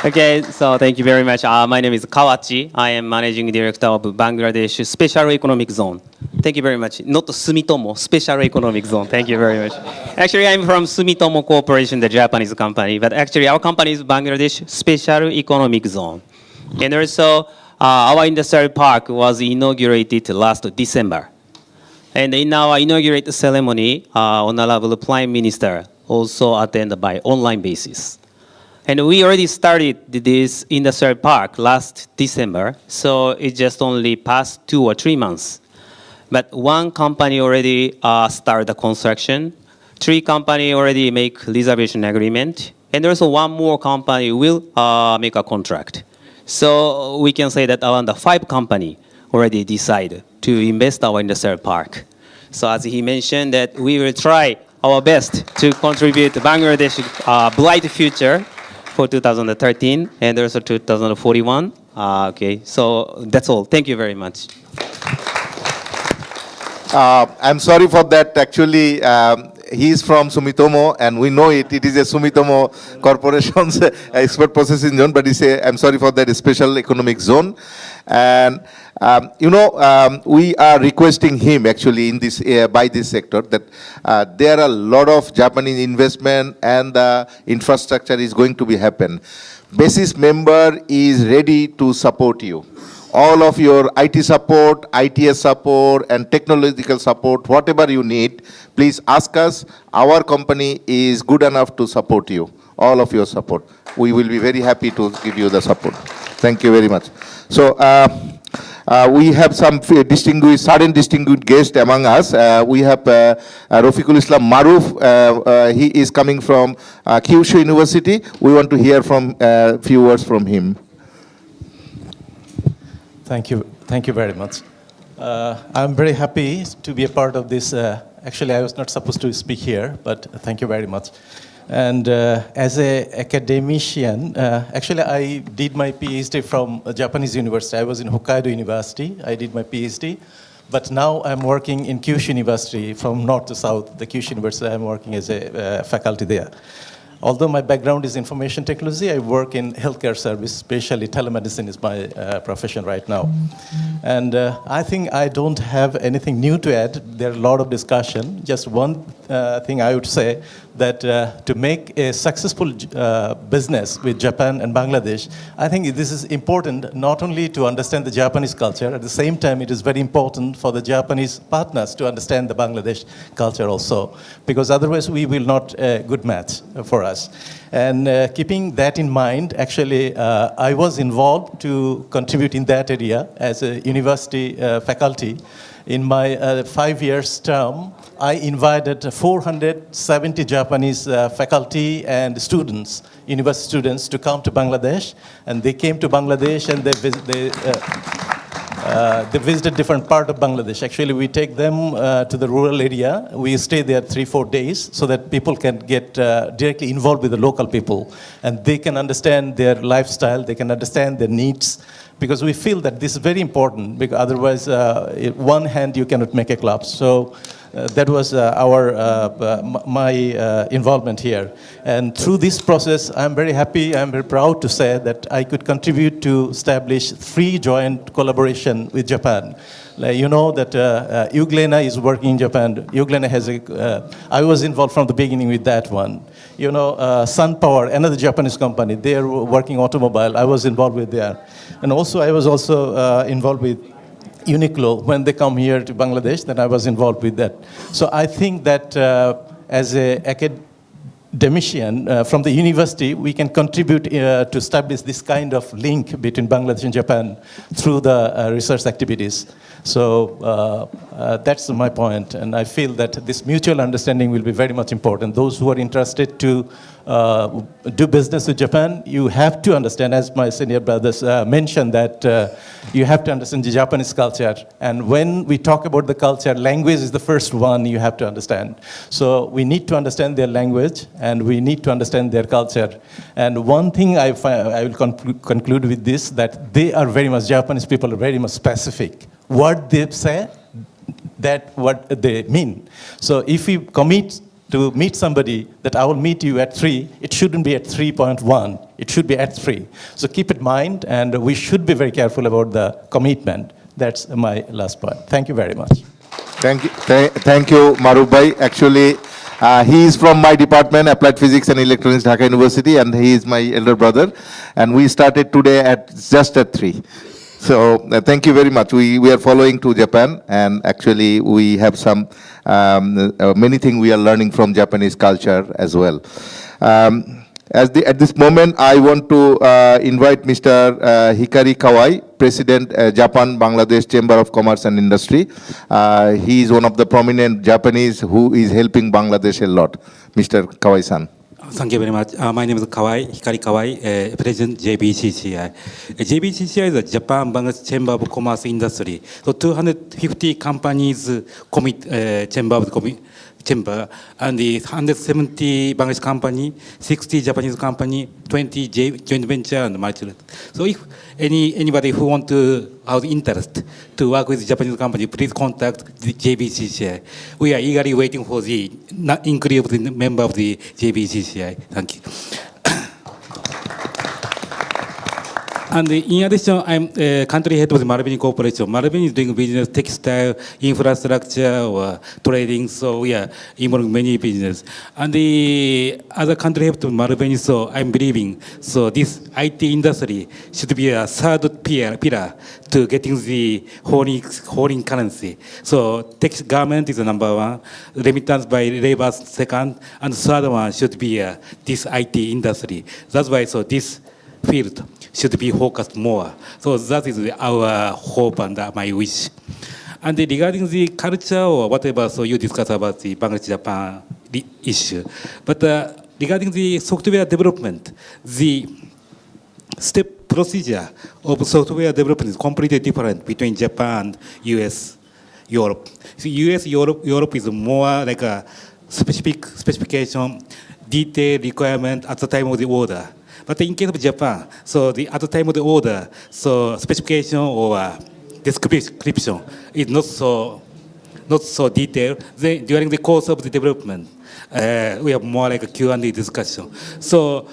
Okay, so thank you very much. My name is Kawachi. I am Managing Director of Bangladesh Special Economic Zone. Thank you very much. Not Sumitomo, Special Economic Zone. Thank you very much. Actually, I'm from Sumitomo Corporation, the Japanese company. But actually, our company is Bangladesh Special Economic Zone. And also, our industrial park was inaugurated last December. And in our inauguration ceremony, Honorable Prime Minister also attended by online basis. And we already started this industrial park last December, so it just only passed 2 or 3 months. But one company already started the construction, 3 companies already make reservation agreement, and also one more company will make a contract. So we can say that around the 5 companies already decided to invest our industrial park. So as he mentioned that we will try our best to contribute to Bangladesh bright future for 2013 and also 2041. Okay, so that's all. Thank you very much. I'm sorry for that. Actually, he is from Sumitomo, and we know it. It is a Sumitomo Corporation's export processing zone, but I'm sorry for that special economic zone. And we are requesting him actually in this by this sector that there are a lot of Japanese investment and the infrastructure is going to be happen. BASIS member is ready to support you. All of your IT support, ITS support, and technological support, whatever you need, please ask us. Our company is good enough to support you, all of your support. We will be very happy to give you the support. Thank you very much. So we have some sudden distinguished guests among us. We have Rafiqul Islam Maruf. He is coming from Kyushu University. We want to hear from few words from him. Thank you very much. I'm very happy to be a part of this. Actually, I was not supposed to speak here, but thank you very much. And as an academician, actually, I did my PhD from a Japanese university. I was in Hokkaido University. I did my PhD. But now I'm working in Kyushu University from north to south. The Kyushu University, I'm working as a faculty there. Although my background is information technology, I work in healthcare service, especially telemedicine is my profession right now. And I think I don't have anything new to add. There are a lot of discussion. Just one thing I would say, that to make a successful business with Japan and Bangladesh, I think this is important not only to understand the Japanese culture, at the same time it is very important for the Japanese partners to understand the Bangladesh culture also, because otherwise we will not a good match for us. And keeping that in mind, actually I was involved to contribute in that area as a university faculty. In my 5 years term, I invited 470 Japanese faculty and students, university students, to come to Bangladesh. And they came to Bangladesh and they visited different part of Bangladesh. Actually, we take them to the rural area. We stay there 3-4 days so that people can get directly involved with the local people. And they can understand their lifestyle, they can understand their needs. Because we feel that this is very important, because otherwise, one hand you cannot make a club. So that was my involvement here. And through this process, I'm very happy, I'm very proud to say that I could contribute to establish 3 joint collaboration with Japan. Like, you know that Euglena is working in Japan. Euglena has I was involved from the beginning with that one. You know, Sun Power, another Japanese company, they're working automobile. I was involved with there. And also, I was also involved with Uniqlo. When they come here to Bangladesh, then I was involved with that. So I think that as an academician from the university, we can contribute to establish this kind of link between Bangladesh and Japan through the research activities. So that's my point, and I feel that this mutual understanding will be very much important. Those who are interested to do business with Japan, you have to understand, as my senior brothers mentioned, that you have to understand the Japanese culture. And when we talk about the culture, language is the first one you have to understand. So we need to understand their language, and we need to understand their culture. And one thing I will conclude with this, that they are very much, Japanese people are very much specific. What they say, that what they mean. So if we commit to meet somebody that I will meet you at 3, it shouldn't be at 3.1, it should be at 3. So keep it in mind, and we should be very careful about the commitment. That's my last point. Thank you very much. Thank you, Maruf Bhai. Actually, he is from my department, Applied Physics and Electronics, Dhaka University, and he is my elder brother. And we started today at just at 3. So thank you very much. We are following to Japan, and actually we have some many things we are learning from Japanese culture as well. At this moment, I want to invite Mr. Hikari Kawai, President, Japan Bangladesh Chamber of Commerce and Industry. He is one of the prominent Japanese who is helping Bangladesh a lot. Mr. Kawai-san. Thank you very much. My name is Kawai, Hikari Kawai, President JBCCI. JBCCI is the Japan Bangladesh Chamber of Commerce Industry. So 250 companies commit chamber, and the 170 Bangladesh company, 60 Japanese company, 20 joint venture and multilateral. So if anybody who want to have interest to work with Japanese company, please contact the JBCCI. We are eagerly waiting for the inclusive member of the JBCCI. Thank you. And in addition, I'm country head of the Marubeni Corporation. Marubeni is doing business, textile, infrastructure, or trading, so we are involved in many business. And the other country head of Marubeni, so I'm believing, so this IT industry should be a third pillar to getting the foreign currency. So tax government is the number 1, remittance by labor second, and third one should be this IT industry. That's why so this field should be focused more. So that is our hope and my wish. And regarding the culture or whatever, so you discuss about the Bangladesh-Japan issue. But regarding the software development, the step procedure of software development is completely different between Japan, US, Europe. So US, Europe is more like a specification, detail requirement at the time of the order. But in case of Japan, so at the time of the order, so specification or description is not so detailed. Then during the course of the development, we have more like a Q&A discussion. So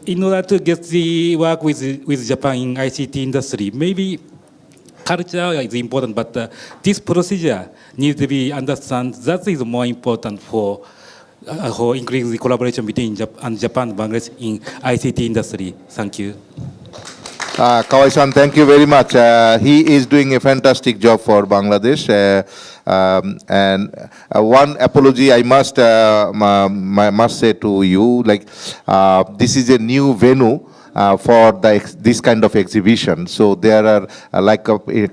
in order to get the work with Japan in ICT industry, maybe culture is important, but this procedure needs to be understood. That is more important for increasing the collaboration between Japan and Bangladesh in ICT industry. Thank you. Kawai-san, thank you very much. He is doing a fantastic job for Bangladesh. And one apology I must say to you, like this is a new venue for this kind of exhibition. So there are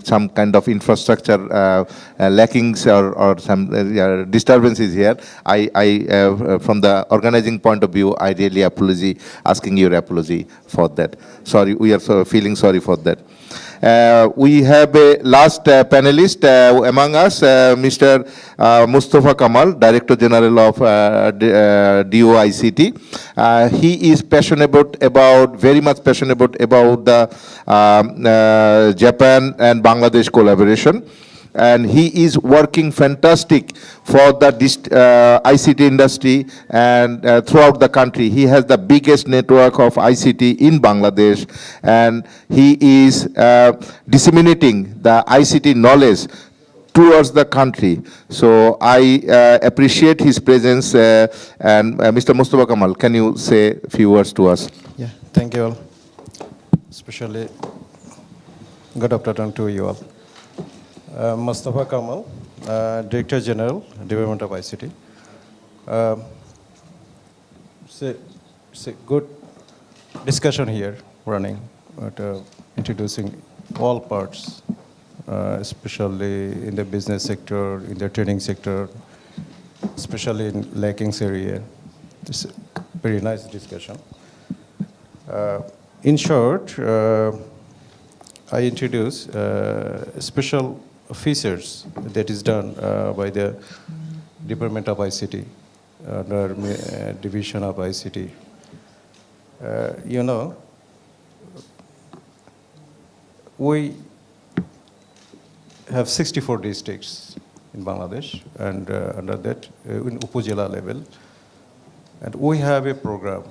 some kind of infrastructure lackings or some disturbances here. I from the organizing point of view, I really asking your apology for that. Sorry, we are feeling sorry for that. We have a last panelist among us, Mr. Mustafa Kamal, Director General of DOICT. He is very much passionate about the Japan and Bangladesh collaboration. And he is working fantastic for the ICT industry and throughout the country. He has the biggest network of ICT in Bangladesh, and he is disseminating the ICT knowledge towards the country. So I appreciate his presence. And Mr. Mustafa Kamal, can you say a few words to us? Yeah, thank you all. Especially, good afternoon to you all. Mustafa Kamal, Director General, Development of ICT. It's a good discussion here running, introducing all parts, especially in the business sector, in the training sector, especially in lackings area. It's a very nice discussion. In short, I introduce special features that is done by the Department of ICT, under Division of ICT. You know, we have 64 districts in Bangladesh, and under that, in Upazila level. And we have a program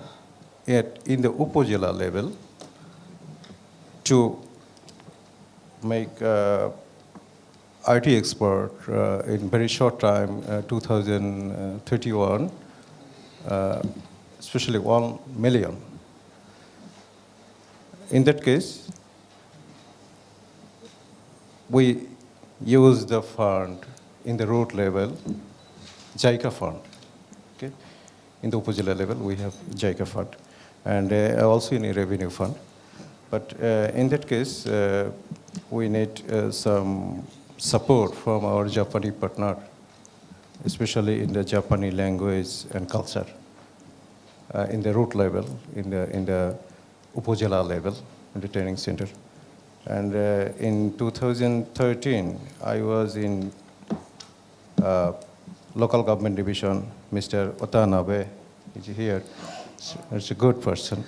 in the Upazila level to make IT expert in very short time, 2031, especially 1 million. In that case, we use the fund in the road level, JICA fund. Okay? In the Upazila level, we have JICA fund, and also in a revenue fund. But in that case, we need some support from our Japanese partner, especially in the Japanese language and culture, in the root level, in the Upazila level, in the training center. And in 2013, I was in local government division. Mr. Watanabe is here. He's a good person.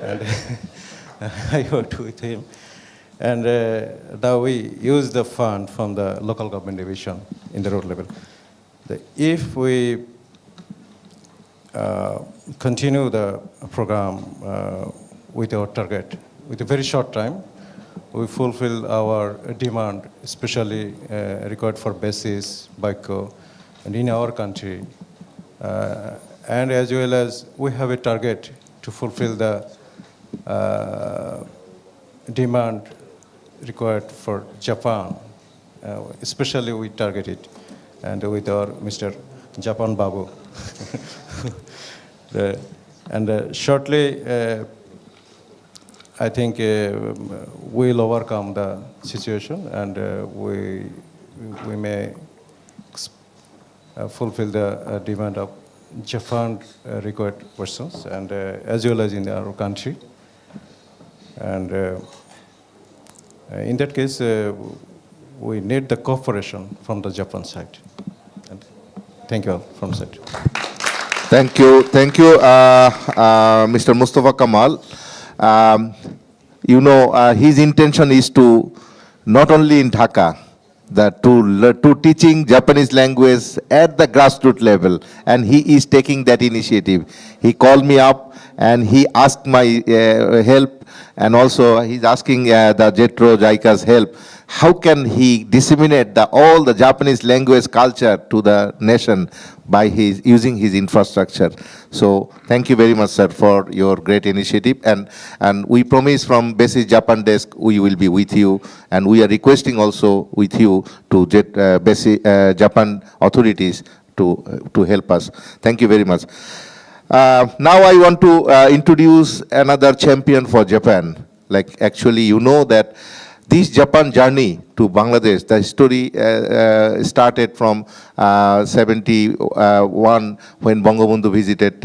And I worked with him. And now we use the fund from the local government division in the road level. If we continue the program with our target, with a very short time, we fulfill our demand, especially required for basis, BICO, and in our country. And as well as we have a target to fulfill the demand required for Japan, especially we target it, and with our Mr. Japan Babu. And shortly, I think we'll overcome the situation, and we may fulfill the demand of Japan required persons, and as well as in our country. And in that case, we need the cooperation from the Japan side. And thank you all from side. Thank you, Mr. Mustafa Kamal. His intention is to, not only in Dhaka, that to teaching Japanese language at the grassroots level, and he is taking that initiative. He called me up and he asked my help, and also he's asking the JETRO JICA's help. How can he disseminate all the Japanese language culture to the nation by using his infrastructure? So thank you very much, sir, for your great initiative. And we promise from Basis Japan Desk we will be with you, and we are requesting also with you to Japan authorities to help us. Thank you very much. Now I want to introduce another champion for Japan. Like actually, you know that this Japan journey to Bangladesh, the story started from 71 when Bangabandhu visited,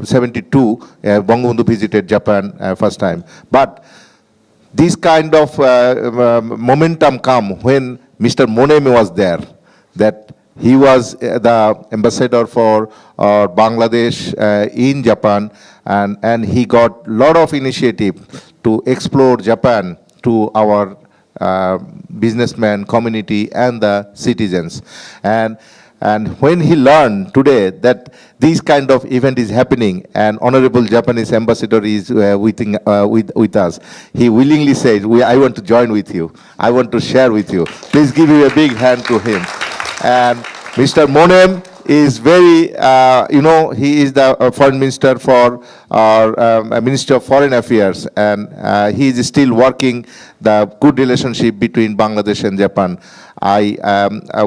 72, Bangabandhu visited Japan first time. But this kind of momentum come when Mr. Monemi was there, that he was the ambassador for Bangladesh in Japan, and he got a lot of initiative to explore Japan to our businessmen, community, and the citizens. And when he learned today that this kind of event is happening, and Honorable Japanese Ambassador is with us, he willingly said, I want to join with you. I want to share with you. Please give a big hand to him. And Mr. Monem is very, he is the foreign minister for our Ministry of Foreign Affairs, and he is still working the good relationship between Bangladesh and Japan.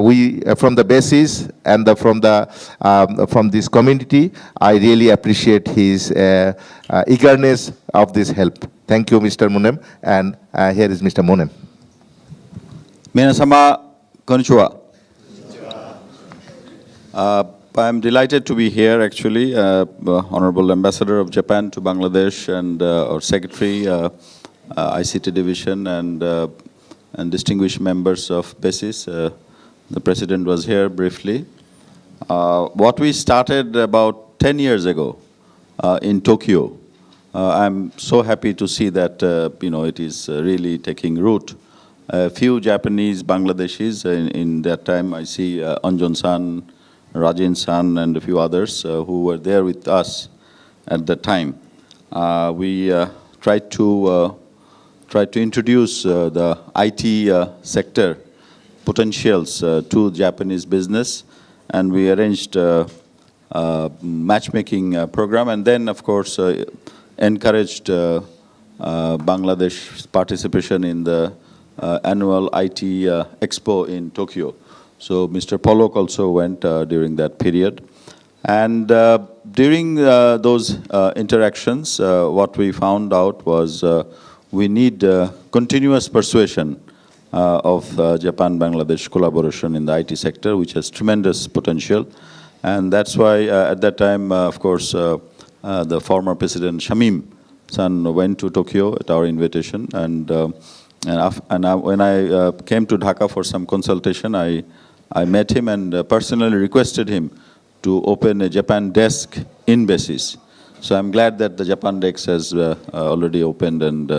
We from the basis and from this community, I really appreciate his eagerness of this help. Thank you, Mr. Monem, and here is Mr. Monem. Minasama, konnichiwa. I'm delighted to be here, actually, Honorable Ambassador of Japan to Bangladesh, and our Secretary, ICT Division, and distinguished members of BASIS. The President was here briefly. What we started about 10 years ago in Tokyo, I'm so happy to see that it is really taking root. A few Japanese, Bangladeshis in that time, I see Anjon-san, Rajan-san, and a few others who were there with us at the time. We tried to introduce the IT sector potentials to Japanese business, and we arranged a matchmaking program, and then, of course, encouraged Bangladesh's participation in the annual IT Expo in Tokyo. So Mr. Pollock also went during that period. And during those interactions, what we found out was we need continuous persuasion of Japan-Bangladesh collaboration in the IT sector, which has tremendous potential. And that's why at that time, of course, the former President Shamim-san went to Tokyo at our invitation. And when I came to Dhaka for some consultation, I met him and personally requested him to open a Japan desk in BASIS. So I'm glad that the Japan desk has already opened and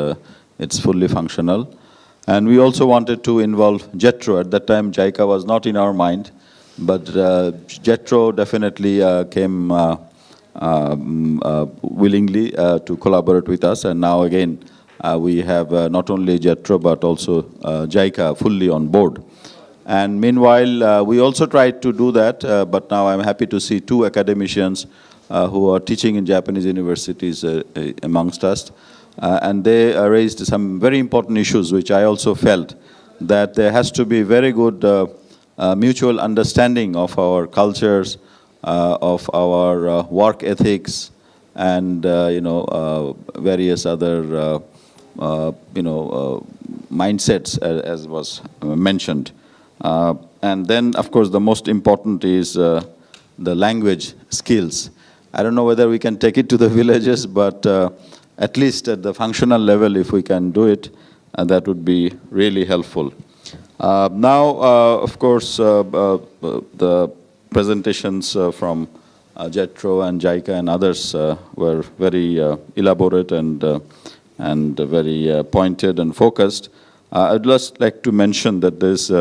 it's fully functional. And we also wanted to involve JETRO. At that time, JICA was not in our mind, but JETRO definitely came willingly to collaborate with us. And now again, we have not only JETRO, but also JICA fully on board. And meanwhile, we also tried to do that, but now I'm happy to see two academicians who are teaching in Japanese universities amongst us. And they raised some very important issues, which I also felt that there has to be very good mutual understanding of our cultures, of our work ethics, and various other mindsets, as was mentioned. And then, of course, the most important is the language skills. I don't know whether we can take it to the villages, but at least at the functional level, if we can do it, that would be really helpful. Now, of course, the presentations from JETRO and JICA and others were very elaborate and very pointed and focused. I'd just like to mention that there's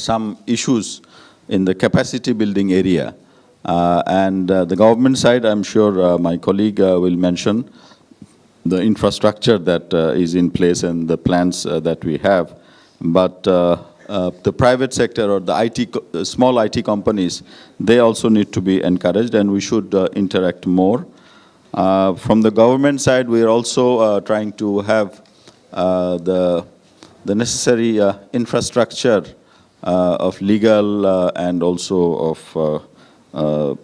some issues in the capacity building area. And the government side, I'm sure my colleague will mention the infrastructure that is in place and the plans that we have. But the private sector or the small IT companies, they also need to be encouraged, and we should interact more. From the government side, we are also trying to have the necessary infrastructure of legal and also of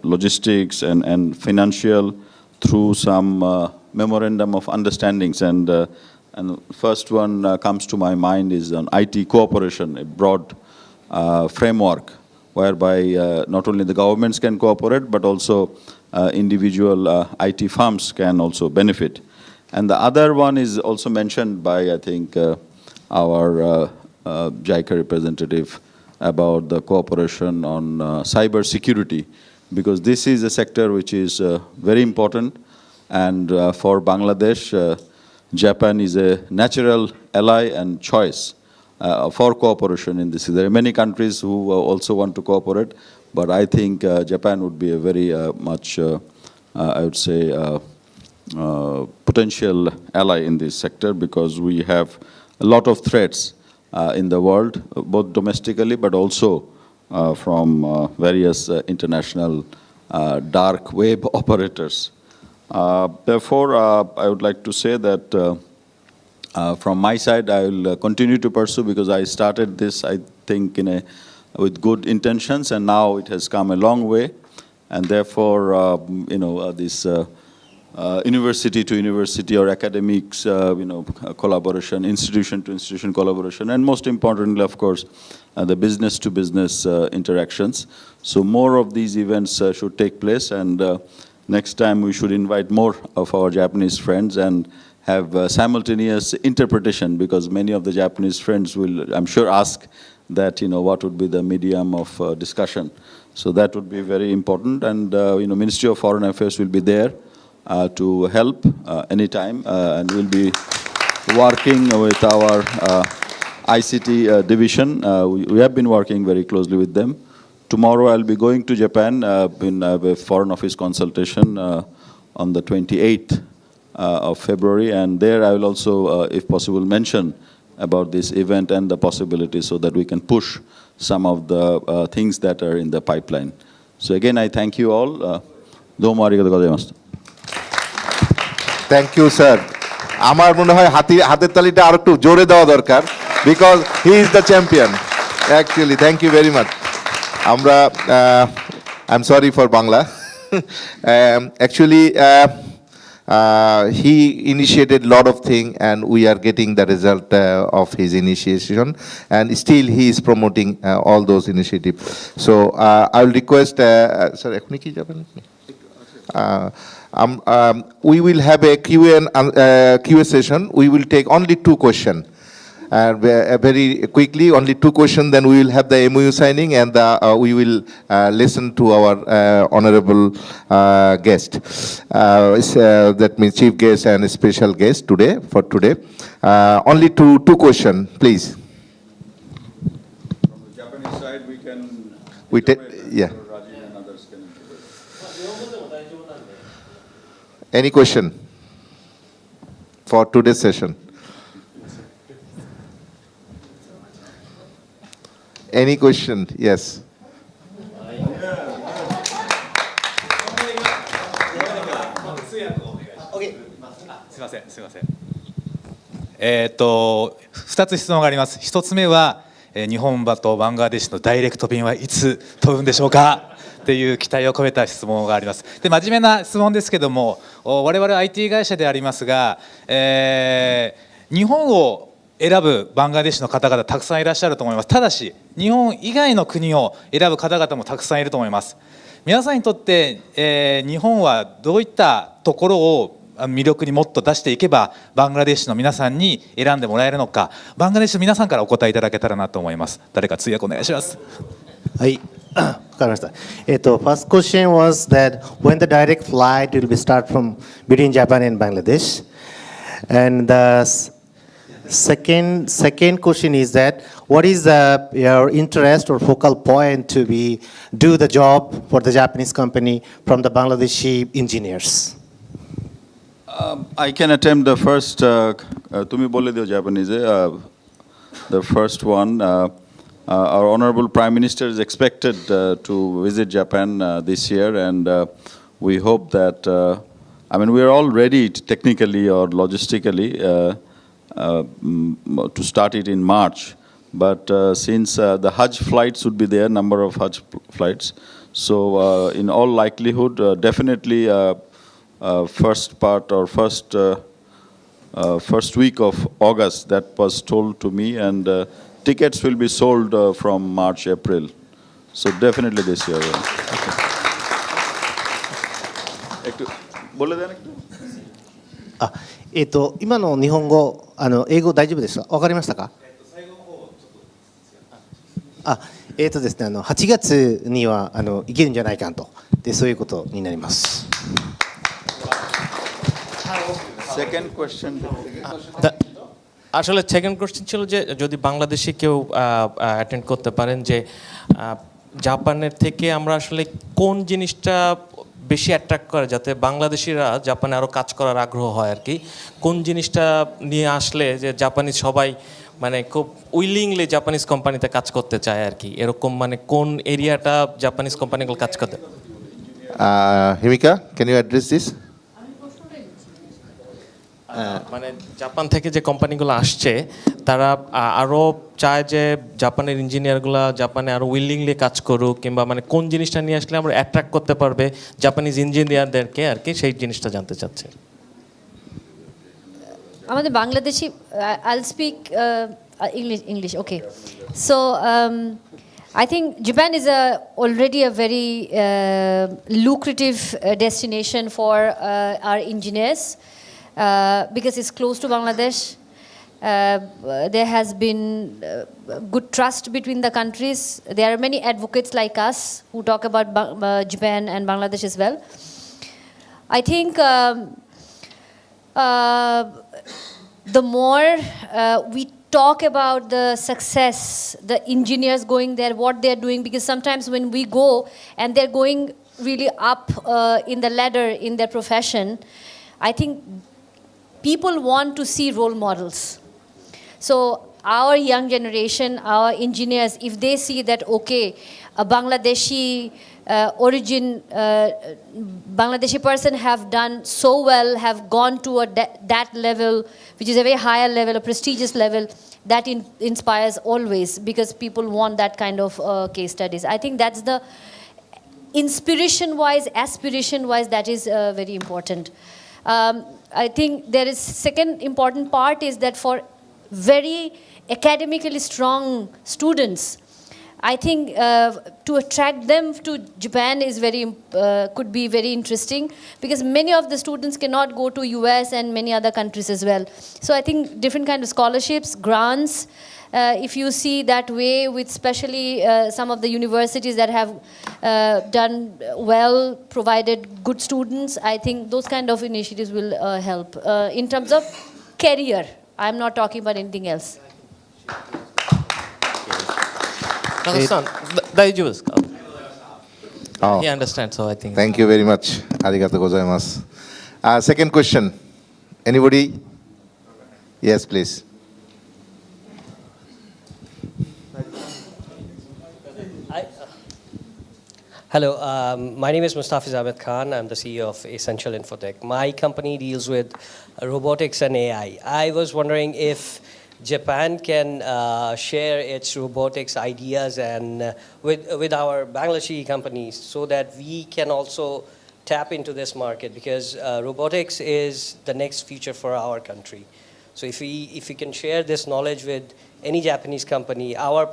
logistics and financial through some memorandum of understandings. And first one comes to my mind is on IT cooperation, a broad framework whereby not only the governments can cooperate, but also individual IT firms can also benefit. And the other one is also mentioned by, I think, our JICA representative about the cooperation on cyber security, because this is a sector which is very important. And for Bangladesh, Japan is a natural ally and choice for cooperation in this. There are many countries who also want to cooperate, but I think Japan would be a very much, I would say, potential ally in this sector, because we have a lot of threats in the world, both domestically but also from various international dark web operators. Therefore, I would like to say that from my side, I will continue to pursue, because I started this, I think, with good intentions, and now it has come a long way. And therefore, this university to university or academics, collaboration, institution to institution collaboration, and most importantly, of course, the business to business interactions. So more of these events should take place, and next time we should invite more of our Japanese friends and have simultaneous interpretation, because many of the Japanese friends will, I'm sure, ask that, what would be the medium of discussion. So that would be very important, and Ministry of Foreign Affairs will be there to help anytime, and we'll be working with our ICT division. We have been working very closely with them. Tomorrow I'll be going to Japan in a Foreign Office consultation on the 28th of February, and there I will also, if possible, mention about this event and the possibilities, so that we can push some of the things that are in the pipeline. So again, I thank you all. Domo arigatou gozaimasu. Thank you, sir. আমার মনে হয় হাতের তালিটা আরো একটু জোরে দেওয়া দরকার, because he is the champion. Actually, thank you very much. I'm sorry for Bangla. Actually, he initiated a lot of things, and we are getting the result of his initiation, and still he is promoting all those initiatives. So I will request, sir, we will have a Q&A session. We will take only 2 questions. Very quickly, only 2 questions, then we will have the MOU signing, and we will listen to our honorable guest. That means chief guest and special guest today, for today. Only two questions, please. From the Japanese side, we can... Yeah. Any question for today's session? Any question? Yes. 2つ質問があります。1つ目は、日本とバングラデシュのダイレクト便はいつ飛ぶんでしょうかっていう期待を込めた質問があります。で、真面目な質問ですけども、我々 IT 会社でありますが、日本を選ぶバングラデシュの方々たくさんいらっしゃると思います。ただし日本以外の国を選ぶ方々もたくさんいると思います。皆さんにとって、日本はどういったところを魅力にもっと出していけばバングラデシュの皆さんに選んでもらえるのか、バングラデシュの皆さんからお答えいただけたらなと思います。誰か通訳お願いします。はい、わかりました。First question was that when the direct flight will be start from between Japan and Bangladesh, and the second question is that what is your interest or focal point to do the job for the Japanese company from the Bangladeshi engineers? I can attempt the first. Tumi bole dio Japanese. The first one. Our Honorable Prime Minister is expected to visit Japan this year, and we hope that. We are all ready technically or logistically to start it in March. But since the Hajj flights would be there, number of Hajj flights, so in all likelihood, definitely. First part or first week of August, that was told to me, and tickets will be sold from March, April. So definitely this year. Okay. 今の日本語、英語大丈夫ですか？わかりましたか？ですね、8月には行けるんじゃないかと、でそういうことになります。Second question. আসলে second question ছিল যে যদি বাংলাদেশে কেউ attend করতে পারেন যে জাপানের থেকে আমরা আসলে কোন জিনিসটা বেশি অ্যাট্রাক্ট করে যাতে বাংলাদেশিরা জাপানে আরও কাজ করার আগ্রহ হয় আর কি, কোন জিনিসটা নিয়ে আসলে যে জাপানিজ সবাই মানে খুব উইলিংলি জাপানিজ কোম্পানিতে কাজ করতে চায় আর কি, এরকম মানে কোন এরিয়াটা জাপানিজ কোম্পানিগুলো কাজ করতে? Himika, can you address this? মানে জাপান থেকে যে কোম্পানিগুলো আসছে তারা আরও চায় যে জাপানের ইঞ্জিনিয়ারগুলো জাপানে আরও উইলিংলি কাজ করুক, কিংবা মানে কোন জিনিসটা নিয়ে আসলে আমরা অ্যাট্রাক্ট করতে পারবে জাপানিজ ইঞ্জিনিয়ারদেরকে আর কি, সেই জিনিসটা জানতে চাচ্ছে। আমাদের Bangladeshi I'll speak English. Okay. So I think Japan is already a very lucrative destination for our engineers. Because it's close to Bangladesh, there has been good trust between the countries. There are many advocates like us who talk about Japan and Bangladesh as well. I think the more we talk about the success, the engineers going there, what they're doing, because sometimes when we go and they're going really up in the ladder in their profession, I think people want to see role models. So our young generation, our engineers, if they see that, okay, a Bangladeshi Bangladeshi person have done so well, have gone to that level, which is a very higher level, a prestigious level, that inspires always, because people want that kind of case studies. I think that's the inspiration-wise, aspiration-wise, that is very important. I think there is second important part is that for very academically strong students, I think to attract them to Japan is could be very interesting, because many of the students cannot go to US and many other countries as well. So I think different kind of scholarships, grants, if you see that way, with especially some of the universities that have done well, provided good students, I think those kind of initiatives will help in terms of career. I'm not talking about anything else. He understands, so I think. Thank you very much. Arigatou gozaimasu. Second question. Anybody? Yes, please. Hello, my name is Mustafiz Ahmed Khan. I'm the CEO of Essential Infotech. My company deals with robotics and AI. I was wondering if Japan can share its robotics ideas and with our Bangladeshi companies, so that we can also tap into this market, because robotics is the next future for our country. So if we can share this knowledge with any Japanese company, our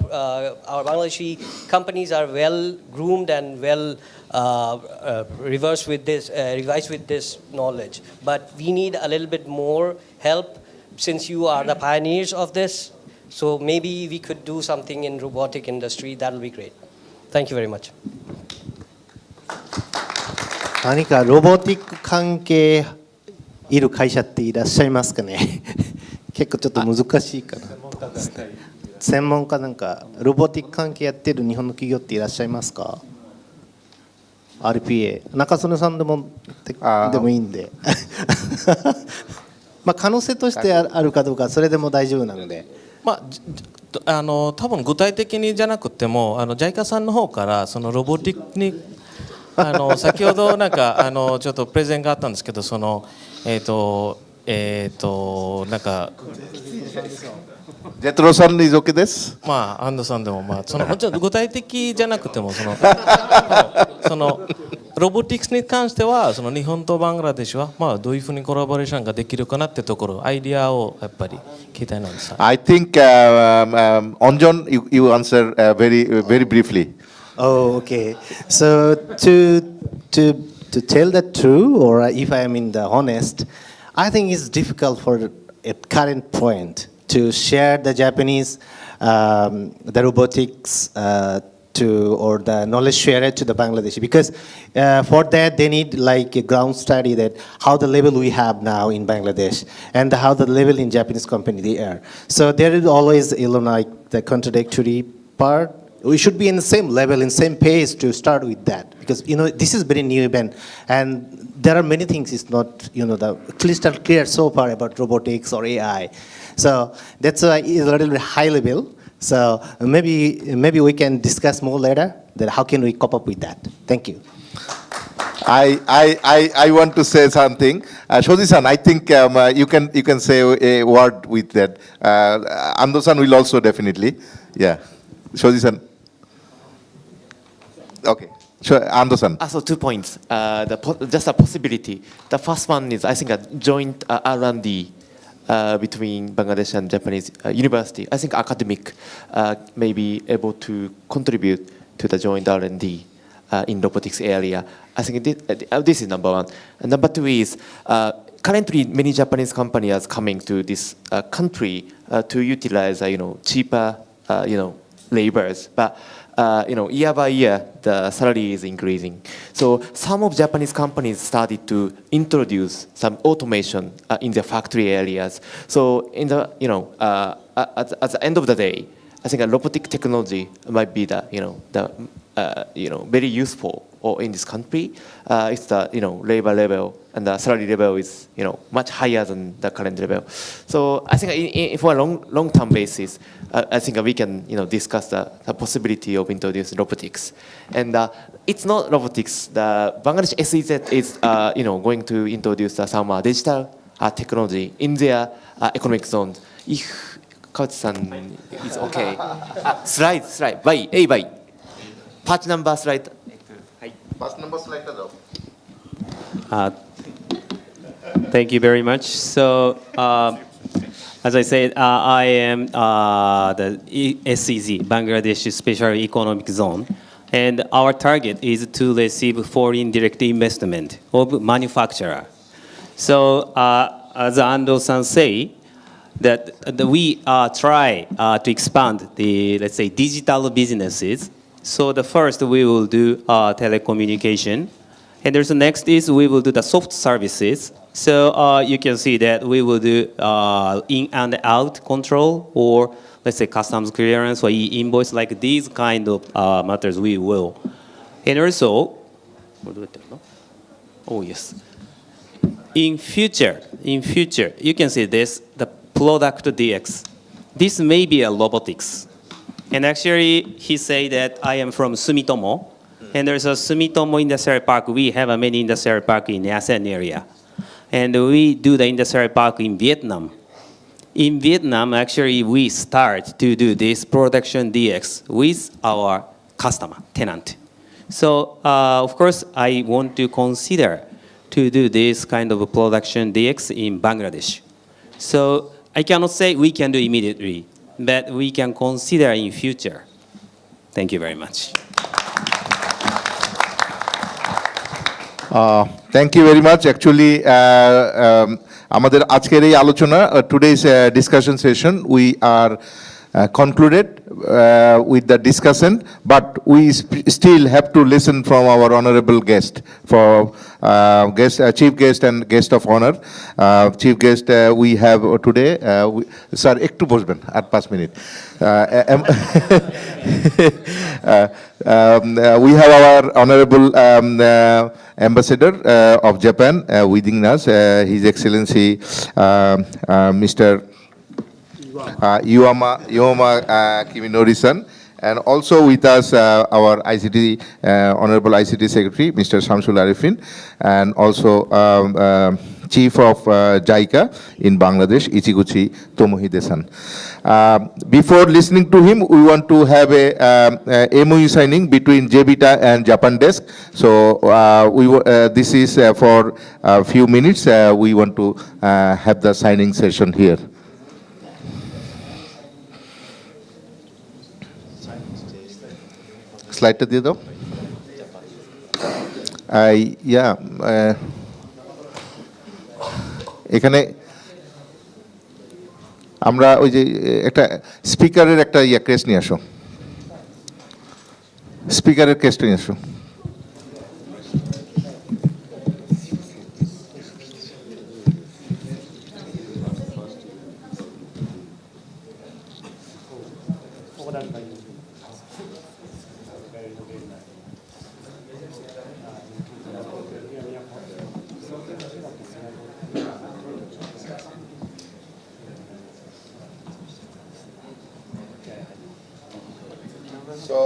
Bangladeshi companies are well groomed and well revise with this knowledge. But we need a little bit more help since you are the pioneers of this. So maybe we could do something in robotic industry. That will be great. Thank you very much. 何かロボティック関係いる会社っていらっしゃいますかね結構ちょっと難しいかな専門家なんかロボティック関係やってる日本の企業っていらっしゃいますか RPA 中曽根さんでもいいんでまあ可能性としてあるかどうかそれでも大丈夫なのでまあ多分具体的にじゃなくてもJICA さんの方からそのロボティックに先ほどなんかちょっとプレゼンがあったんですけどそのなんかジェトロさん is OK です。まあ安藤さんでもまあそのもちろん具体的じゃなくてもそのロボティクスに関してはその日本とバングラデシュはまあどういうふうにコラボレーションができるかなってところアイディアをやっぱり聞きたいなんです。I think Anjan, you answer very briefly. Oh, okay. So to tell the truth, or if I am in the honest, I think it's difficult for at current point to share the Japanese, the robotics or the knowledge share to the Bangladeshi because for that they need like a ground study that how the level we have now in Bangladesh and how the level in Japanese company they are. So there is always like the contradictory part. We should be in the same level, in same pace to start with that because this is very new event and there are many things it's not the crystal clear so far about robotics or AI. So that's why it's a little bit high level. So maybe we can discuss more later that how can we cope up with that. Thank you. I want to say something. Shoji-san, I think you can say a word with that. Ando-san will also definitely. Yeah. Shoji-san. Okay. Sure, Ando-san. So 2 points. Just a possibility. The first one is I think a joint R&D between Bangladesh and Japanese university. I think academic may be able to contribute to the joint R&D in robotics area. I think this is number one. And number two is currently many Japanese companies are coming to this country to utilize cheaper laborers, but year by year the salary is increasing. So some of Japanese companies started to introduce some automation in their factory areas. So in the at the end of the day, I think a robotic technology might be the very useful in this country. It's the labor level and the salary level is much higher than the current level. So I think for a long-term basis, I think we can discuss the possibility of introducing robotics. And it's not robotics. The Bangladesh SEZ is going to introduce some digital technology in their economic zone. If Kautsu-san is okay. Slide. By. Patch number slide. Patch number slide. Thank you very much. So, as I said, I am the SEZ, Bangladesh Special Economic Zone, and our target is to receive foreign direct investment of manufacturer. So, as Ando-san say, that we try to expand the, let's say, digital businesses. So the first we will do telecommunication, and there's the next is we will do the soft services. So you can see that we will do in and out control, or let's say customs clearance or e-invoice, like these kind of matters we will. And also, oh yes, in future, you can see this, the product DX. This may be a robotics. And actually, he said that I am from Sumitomo. And there's a Sumitomo Industrial Park. We have a many industrial park in the ASEAN area. And we do the industrial park in Vietnam. In Vietnam, actually, we start to do this production DX with our customer, tenant. So, of course, I want to consider to do this kind of a production DX in Bangladesh. So, I cannot say we can do immediately, but we can consider in future. Thank you very much. Thank you very much. Actually, আমাদের আজকের এই আলোচনা, today's discussion session, we are concluded with the discussion, but we still have to listen from our honorable guest, for chief guest and guest of honor. Chief guest we have today, sir, একটু বসবেন আর 5 minute. We have our honorable ambassador of Japan within us, His Excellency Mr. Yuama Kiminori-san, and also with us our ICT, Honorable ICT Secretary, Mr. Shamsul Arifin, and also Chief of JICA in Bangladesh, Ichiguchi Tomohide-san. Before listening to him, we want to have a MOU signing between JBITA and Japan Desk. So this is for a few minutes. We want to have the signing session here. স্লাইডটা দিয়ে দাও। এখানে আমরা ওই যে একটা স্পিকারের একটা crest নিয়ে আসো, স্পিকারের ক্রেস্ট নিয়ে আসো। So,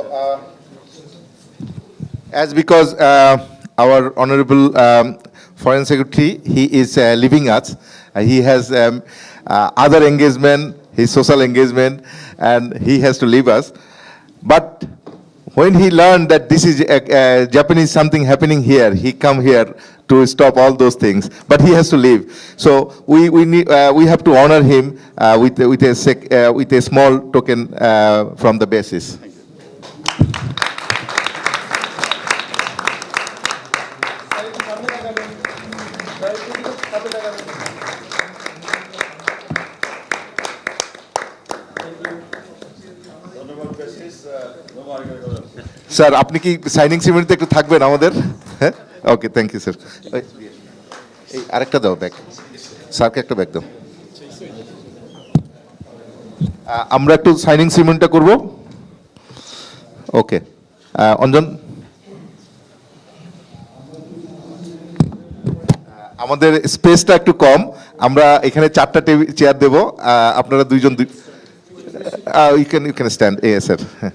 as because our honorable foreign secretary, he is leaving us. He has other engagement, his social engagement, and he has to leave us. But when he learned that this is Japanese something happening here, he come here to stop all those things. But he has to leave. So we have to honor him with a small token from the basis. Sir আপনি কি signing সিমেন্টে একটু থাকবেন আমাদের? হ্যাঁ, ওকে, thank you sir. এই আরেকটা দাও bag, স্যারকে একটা ব্যাগ দাও। আমরা একটু সাইনিং সিমেন্টটা করব। ওকে, অঞ্জন, আমাদের স্পেসটা একটু কম, আমরা এখানে 4টা চেয়ার দেবো, আপনারা দুইজন ইউ ক্যান স্ট্যান্ড। স্যার, হ্যাঁ,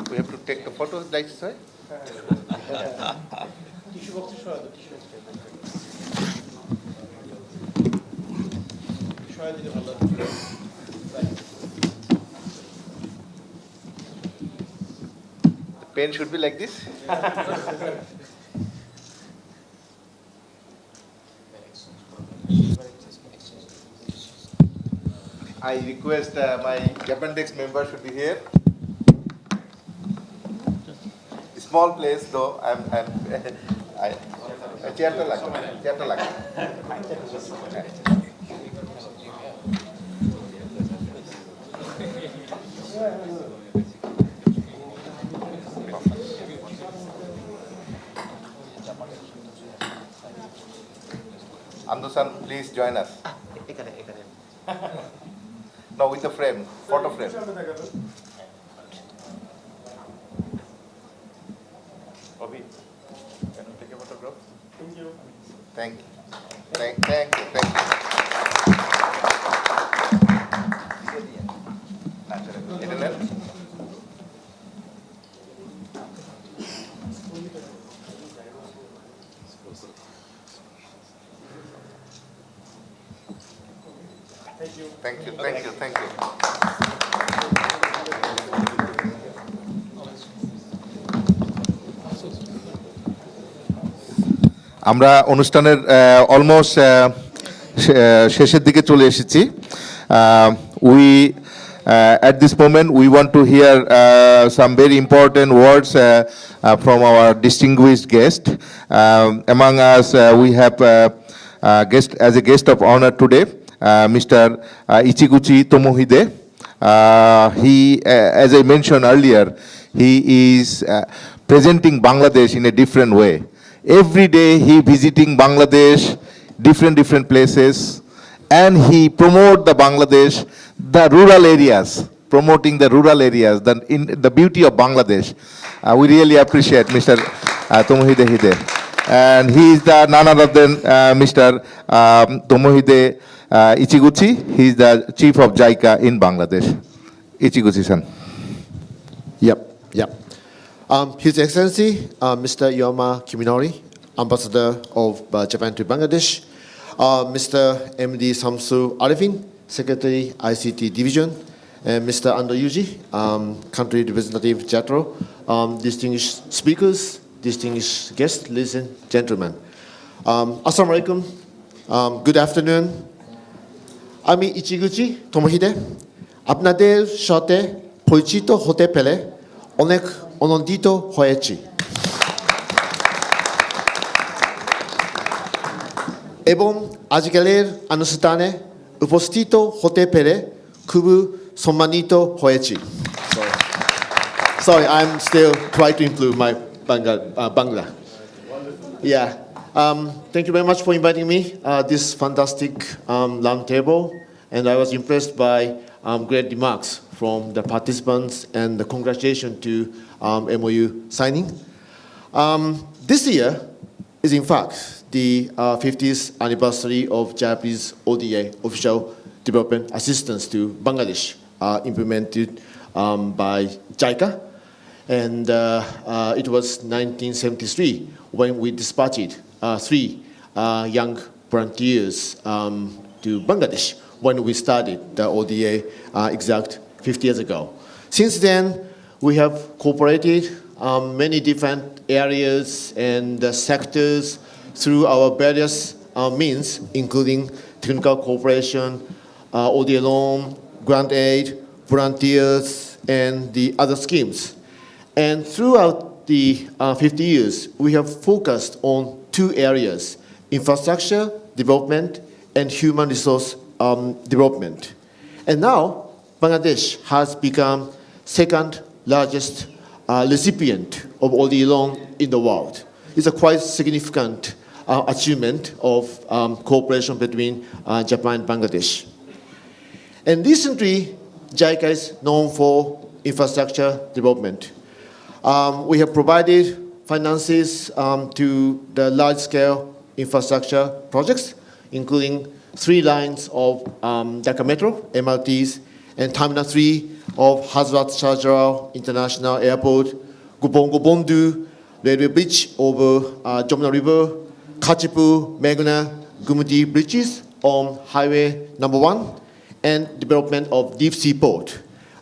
we have to take the photos like this, right? The pen should be like this. I request my Japan Dex member should be here. small place though. চেয়ারটা লাগবে Andu-san, please join us. No, with the frame, photo frame. Bobby, can you take a photograph? Thank you. Thank you. Thank you. Thank you. আমরা অনুষ্ঠানের almost শেষের দিকে চলে এসেছি we at this moment we want to hear some very important words from our distinguished guest. Among us we have guest as a guest of honor today Mr. Ichiguchi Tomohide. He as I mentioned earlier, he is presenting Bangladesh in a different way. Every day he visiting Bangladesh, different places, and he promote the Bangladesh, the rural areas, promoting the rural areas, the beauty of Bangladesh. We really appreciate Mr. Tomohide Hide. And he is none other than Mr. Tomohide Ichiguchi. He is the chief of JICA in Bangladesh. Ichiguchi-san. Yep. His Excellency, Mr. Yoma Kiminori, Ambassador of Japan to Bangladesh, Mr. MD Samsu Arifin, Secretary ICT Division, and Mr. Ando Yuji, Country Representative Jatro, distinguished speakers, distinguished guests, ladies and gentlemen. Assalamu alaikum, good afternoon. আমি Ichiguchi Tomohide আপনাদের সাথে পরিচিত হতে পেরে অনেক আনন্দিত হয়েছি এবং আজকের অনুষ্ঠানে উপস্থিত হতে পেরে খুব সম্মানিত হয়েছি Sorry, I'm still trying to improve my Bangla. Yeah. Thank you very much for inviting me this fantastic roundtable, and I was impressed by great remarks from the participants and the congratulations to MOU signing. This year is in fact the 50th anniversary of Japanese ODA, Official Development Assistance to Bangladesh, implemented by JICA. And it was 1973 when we dispatched 3 young volunteers to Bangladesh when we started the ODA exact 50 years ago. Since then, we have cooperated many different areas and sectors through our various means, including technical cooperation, ODA loan, grant aid, volunteers, and the other schemes. And throughout the 50 years, we have focused on 2 areas, infrastructure development and human resource development. And now, Bangladesh has become second largest recipient of ODA loan in the world. It's a quite significant achievement of cooperation between Japan and Bangladesh. And recently, JICA is known for infrastructure development. We have provided finances to the large-scale infrastructure projects, including 3 lines of Dhaka Metro, MRTs, and Terminal 3 of Hazrat Shah International Airport, Gubongo Bondu, railway bridge over Jamuna River, Kachipu, Meghna, Gumudi bridges on Highway number 1, and development of deep sea port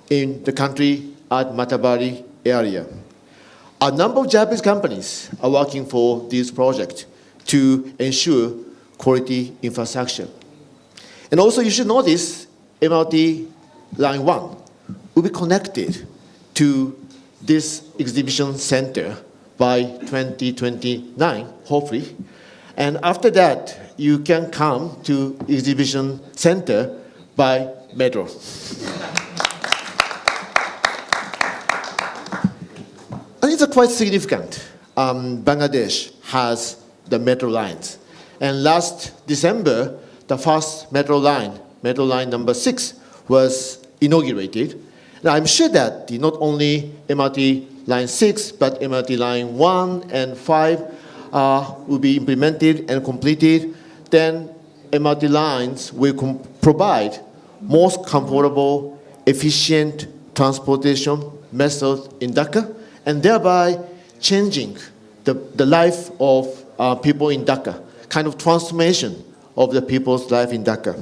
in the country at Matabari area. A number of Japanese companies are working for this project to ensure quality infrastructure. And also you should notice MRT Line 1 will be connected to this exhibition center by 2029, hopefully. And after that, you can come to exhibition center by metro. And it's quite significant. Bangladesh has the metro lines. And last December, the first metro line number 6, was inaugurated. Now, I'm sure that not only MRT line 6, but MRT line 1 and 5 will be implemented and completed. Then MRT lines will provide most comfortable, efficient transportation method in Dhaka, and thereby changing the life of people in Dhaka, kind of transformation of the people's life in Dhaka.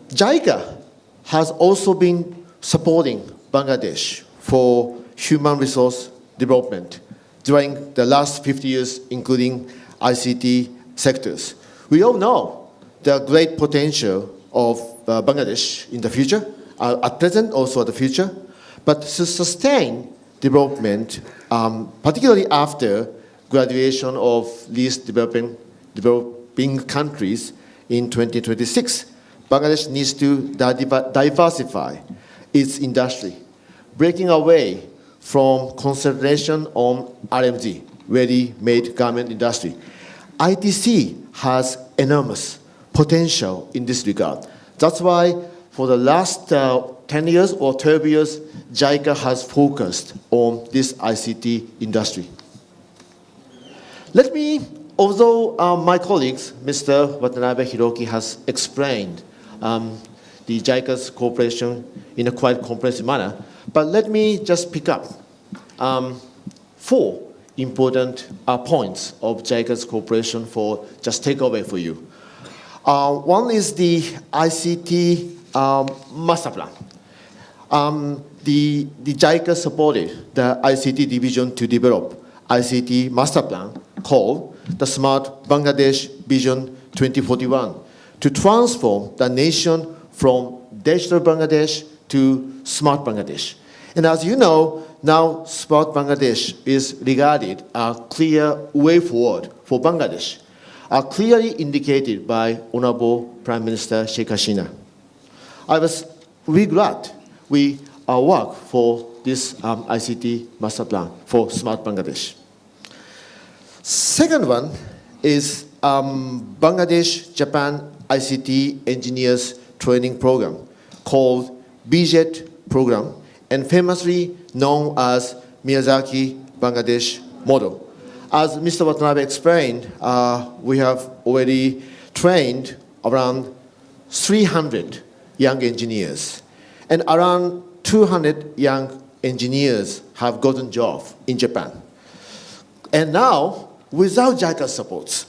JICA has also been supporting Bangladesh for human resource development during the last 50 years, including ICT sectors. We all know the great potential of Bangladesh in the future, at present, also at the future, but to sustain development, particularly after graduation of least developing countries in 2026, Bangladesh needs to diversify its industry, breaking away from concentration on RMG, ready-made garment industry. ITC has enormous potential in this regard. That's why for the last 10 years or 12 years, JICA has focused on this ICT industry. Let me, although my colleagues, Mr. Watanabe Hiroki, has explained the JICA's cooperation in a quite comprehensive manner, but let me just pick up 4 important points of JICA's cooperation for just takeaway for you. One is the ICT master plan. The JICA supported the ICT division to develop ICT master plan called the Smart Bangladesh Vision 2041 to transform the nation from digital Bangladesh to smart Bangladesh. And as you know, now smart Bangladesh is regarded a clear way forward for Bangladesh, clearly indicated by Honorable Prime Minister Sheikh Hasina. I was really glad we work for this ICT master plan for smart Bangladesh. Second one is Bangladesh-Japan ICT Engineers Training Program called BJET program, and famously known as Miyazaki Bangladesh model. As Mr. Watanabe explained, we have already trained around 300 young engineers, and around 200 young engineers have gotten jobs in Japan. And now, without JICA supports,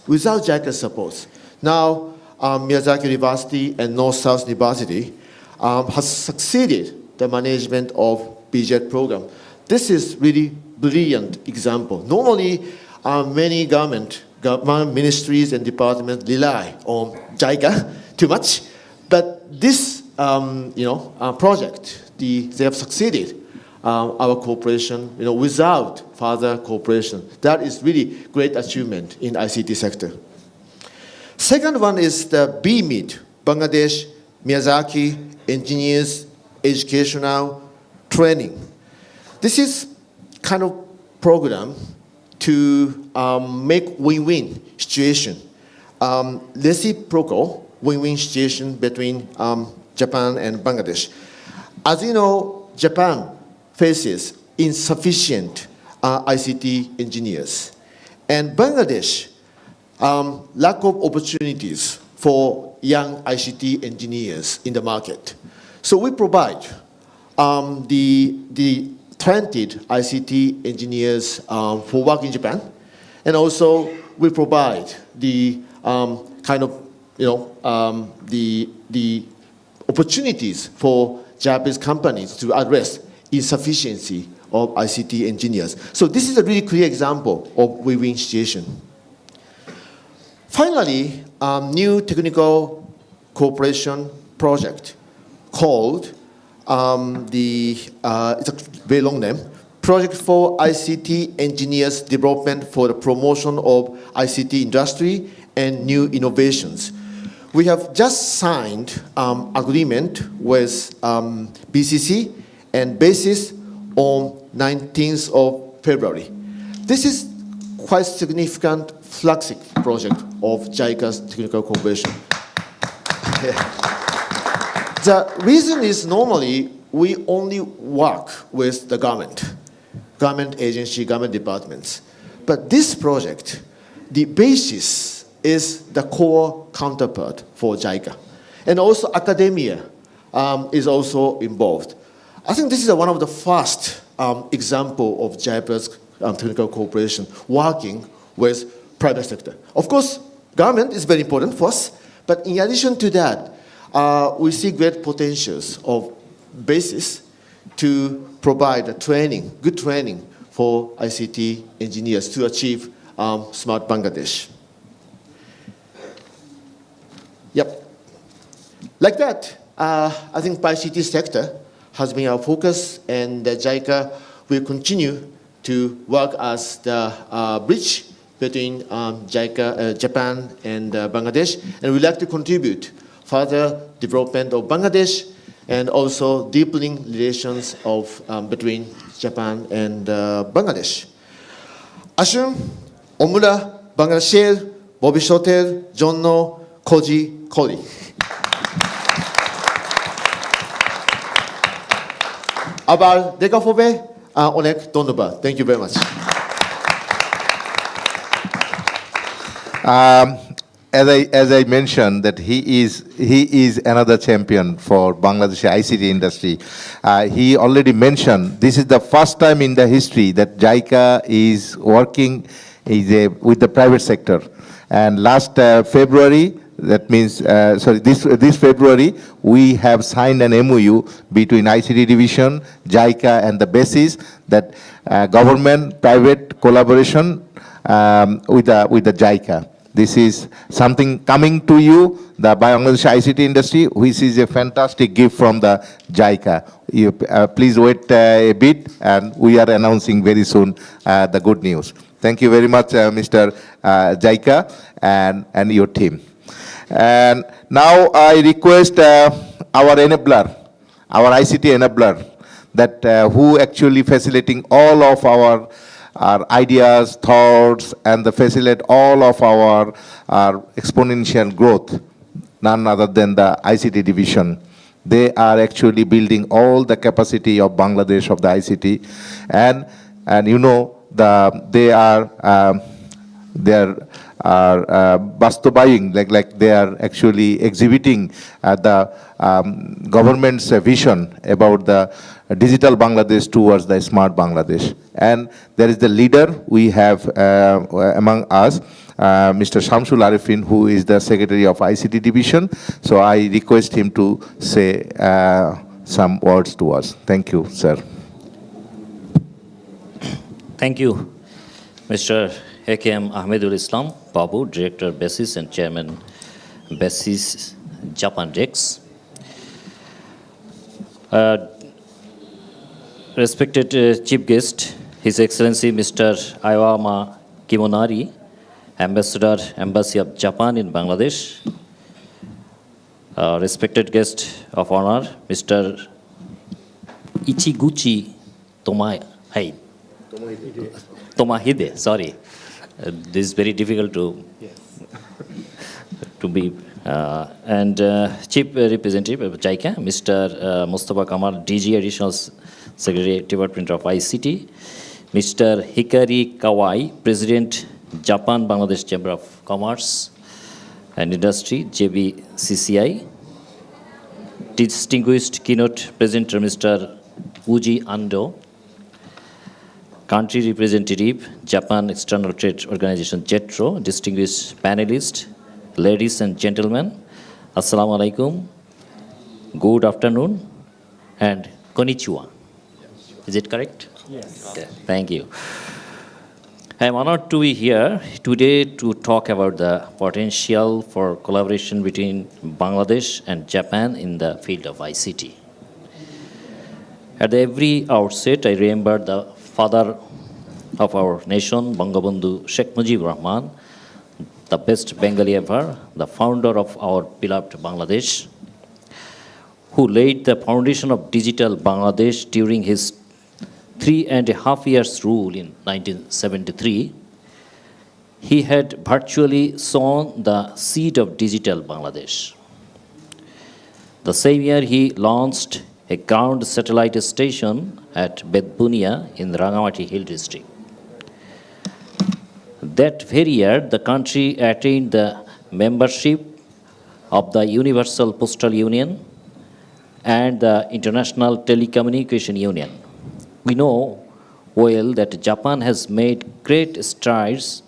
now Miyazaki University and North-South University has succeeded the management of BJET program. This is really brilliant example. Normally, many government ministries and departments rely on JICA too much, but this project, they have succeeded. Our cooperation, without further cooperation, that is really great achievement in ICT sector. Second one is the BMIT, Bangladesh Miyazaki Engineers Educational Training. This is kind of program to make win-win situation, reciprocal win-win situation between Japan and Bangladesh. As you know, Japan faces insufficient ICT engineers, and Bangladesh lack of opportunities for young ICT engineers in the market. So we provide the talented ICT engineers for work in Japan, and also we provide the the opportunities for Japanese companies to address insufficiency of ICT engineers. So this is a really clear example of win-win situation. Finally, new technical cooperation project called it's a very long name, project for ICT engineers development for the promotion of ICT industry and new innovations. We have just signed agreement with BCC and BASIS on 19th of February. This is quite significant flagship project of JICA's technical cooperation. The reason is normally we only work with the government agency, government departments. But this project, the basis is the core counterpart for JICA. And also academia is also involved. I think this is one of the first example of JICA's technical cooperation working with private sector. Of course, government is very important for us, but in addition to that, we see great potentials of basis to provide training, good training for ICT engineers to achieve smart Bangladesh. Yep. Like that, I think ICT sector has been our focus, and JICA will continue to work as the bridge between Japan and Bangladesh, and we'd like to contribute further development of Bangladesh and also deepening relations of between Japan and Bangladesh. আসুন আমরা বাংলাদেশের ভবিষ্যতের জন্য খোঁজি করি। আবার দেখা হবে, অনেক ধন্যবাদ। Thank you very much. As I mentioned, that he is another champion for Bangladesh ICT industry. He already mentioned this is the first time in the history that JICA is working with the private sector. And last February, that means this February, we have signed an MOU between ICT division, JICA, and the BASIS that government private collaboration with the JICA. This is something coming to you, the Bangladesh ICT industry, which is a fantastic gift from the JICA. You, please wait a bit, and we are announcing very soon the good news. Thank you very much, Mr. JICA and your team. And now I request our enabler, our ICT enabler, that who actually facilitating all of our ideas, thoughts, and the facilitate all of our exponential growth, none other than the ICT division. They are actually building all the capacity of Bangladesh of the ICT, and you know they are bastobaying, like they are actually exhibiting the government's vision about the digital Bangladesh towards the smart Bangladesh. And there is the leader we have among us, Mr. Shamsul Arifin, who is the Secretary of ICT Division. So I request him to say some words to us. Thank you, sir. Thank you, Mr. AKM Ahmedul Islam Babu, Director BASIS and Chairman BASIS Japan Dex. Respected Chief Guest, His Excellency Mr. Iwama Kimonari, Ambassador, Embassy of Japan in Bangladesh. Respected guest of honor, Mr. Ichiguchi Tomahide, sorry. This is very difficult to be. And Chief Representative of JICA, Mr. Mustafa Kamal, DG Additional Secretary, Department of ICT, Mr. Hikari Kawai, President, Japan Bangladesh Chamber of Commerce and Industry, JBCCI, distinguished keynote presenter, Mr. Uji Ando, Country Representative, Japan External Trade Organization, JETRO, distinguished panelists, ladies and gentlemen, Assalamu alaikum, good afternoon, and konnichiwa. Is it correct? Yes. Okay, thank you. I am honored to be here today to talk about the potential for collaboration between Bangladesh and Japan in the field of ICT. At the every outset, I remember the father of our nation, Bangabandhu Sheikh Mujib Rahman, the best Bengali ever, the founder of our beloved Bangladesh, who laid the foundation of digital Bangladesh during his 3.5 years rule in 1973. He had virtually sown the seed of digital Bangladesh. The same year, he launched a ground satellite station at Bedbunia in Rangamati Hill district. That very year, the country attained the membership of the Universal Postal Union and the International Telecommunication Union. We know well that Japan has made great strides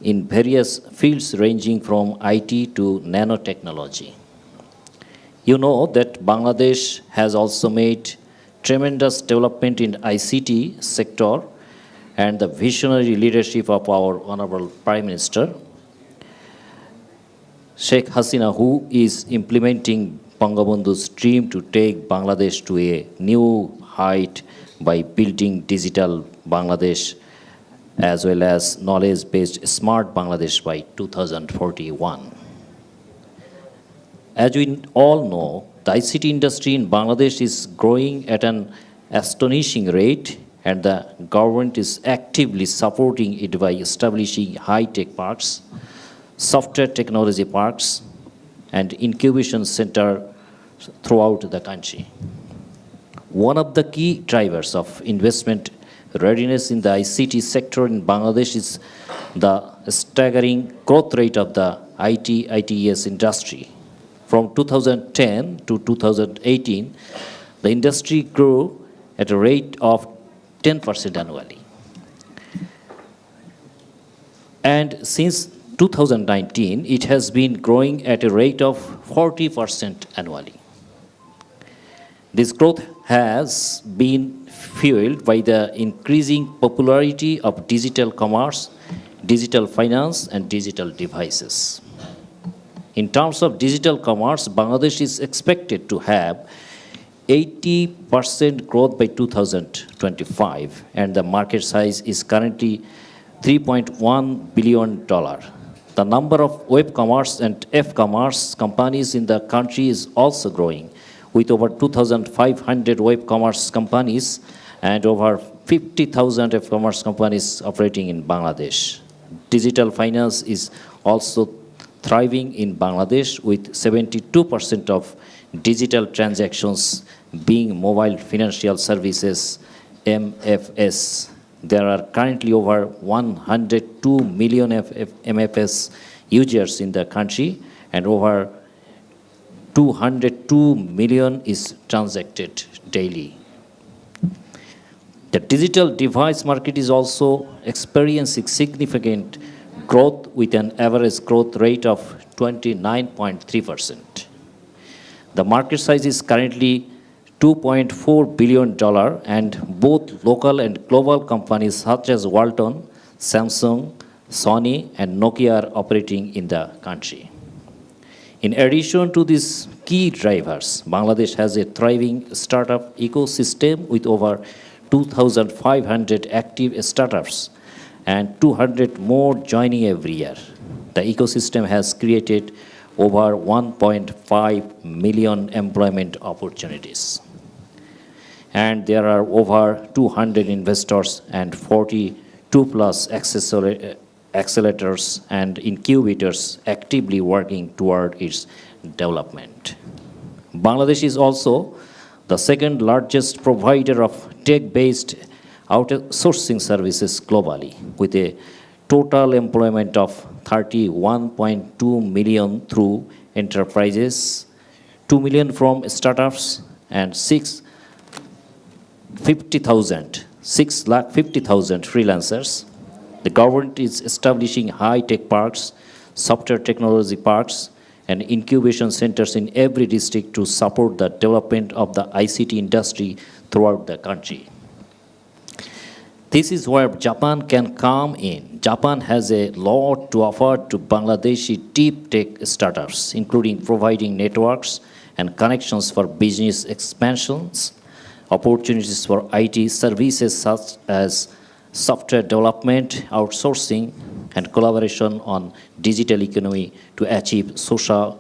in various fields ranging from IT to nanotechnology. You know that Bangladesh has also made tremendous development in ICT sector and the visionary leadership of our Honorable Prime Minister, Sheikh Hasina, who is implementing Bangabandhu's dream to take Bangladesh to a new height by building digital Bangladesh as well as knowledge-based smart Bangladesh by 2041. As we all know, the ICT industry in Bangladesh is growing at an astonishing rate, and the government is actively supporting it by establishing high-tech parks, software technology parks, and incubation center throughout the country. One of the key drivers of investment readiness in the ICT sector in Bangladesh is the staggering growth rate of the IT/ITES industry. From 2010 to 2018, the industry grew at a rate of 10% annually. And since 2019, it has been growing at a rate of 40% annually. This growth has been fueled by the increasing popularity of digital commerce, digital finance, and digital devices. In terms of digital commerce, Bangladesh is expected to have 80% growth by 2025, and the market size is currently $3.1 billion. The number of web commerce and F-commerce companies in the country is also growing, with over 2,500 web commerce companies and over 50,000 F-commerce companies operating in Bangladesh. Digital finance is also thriving in Bangladesh, with 72% of digital transactions being mobile financial services, MFS. There are currently over 102 million MFS users in the country, and over 202 million is transacted daily. The digital device market is also experiencing significant growth, with an average growth rate of 29.3%. The market size is currently $2.4 billion, and both local and global companies such as Walton, Samsung, Sony, and Nokia are operating in the country. In addition to these key drivers, Bangladesh has a thriving startup ecosystem with over 2,500 active startups and 200 more joining every year. The ecosystem has created over 1.5 million employment opportunities. And there are over 200 investors and 42 plus accelerators and incubators actively working toward its development. Bangladesh is also the second largest provider of tech-based outsourcing services globally, with a total employment of 31.2 million through enterprises, 2 million from startups, and 650,000 freelancers. The government is establishing high-tech parks, software technology parks, and incubation centers in every district to support the development of the ICT industry throughout the country. This is where Japan can come in. Japan has a lot to offer to Bangladeshi deep tech startups, including providing networks and connections for business expansions, opportunities for IT services such as software development, outsourcing, and collaboration on digital economy to achieve social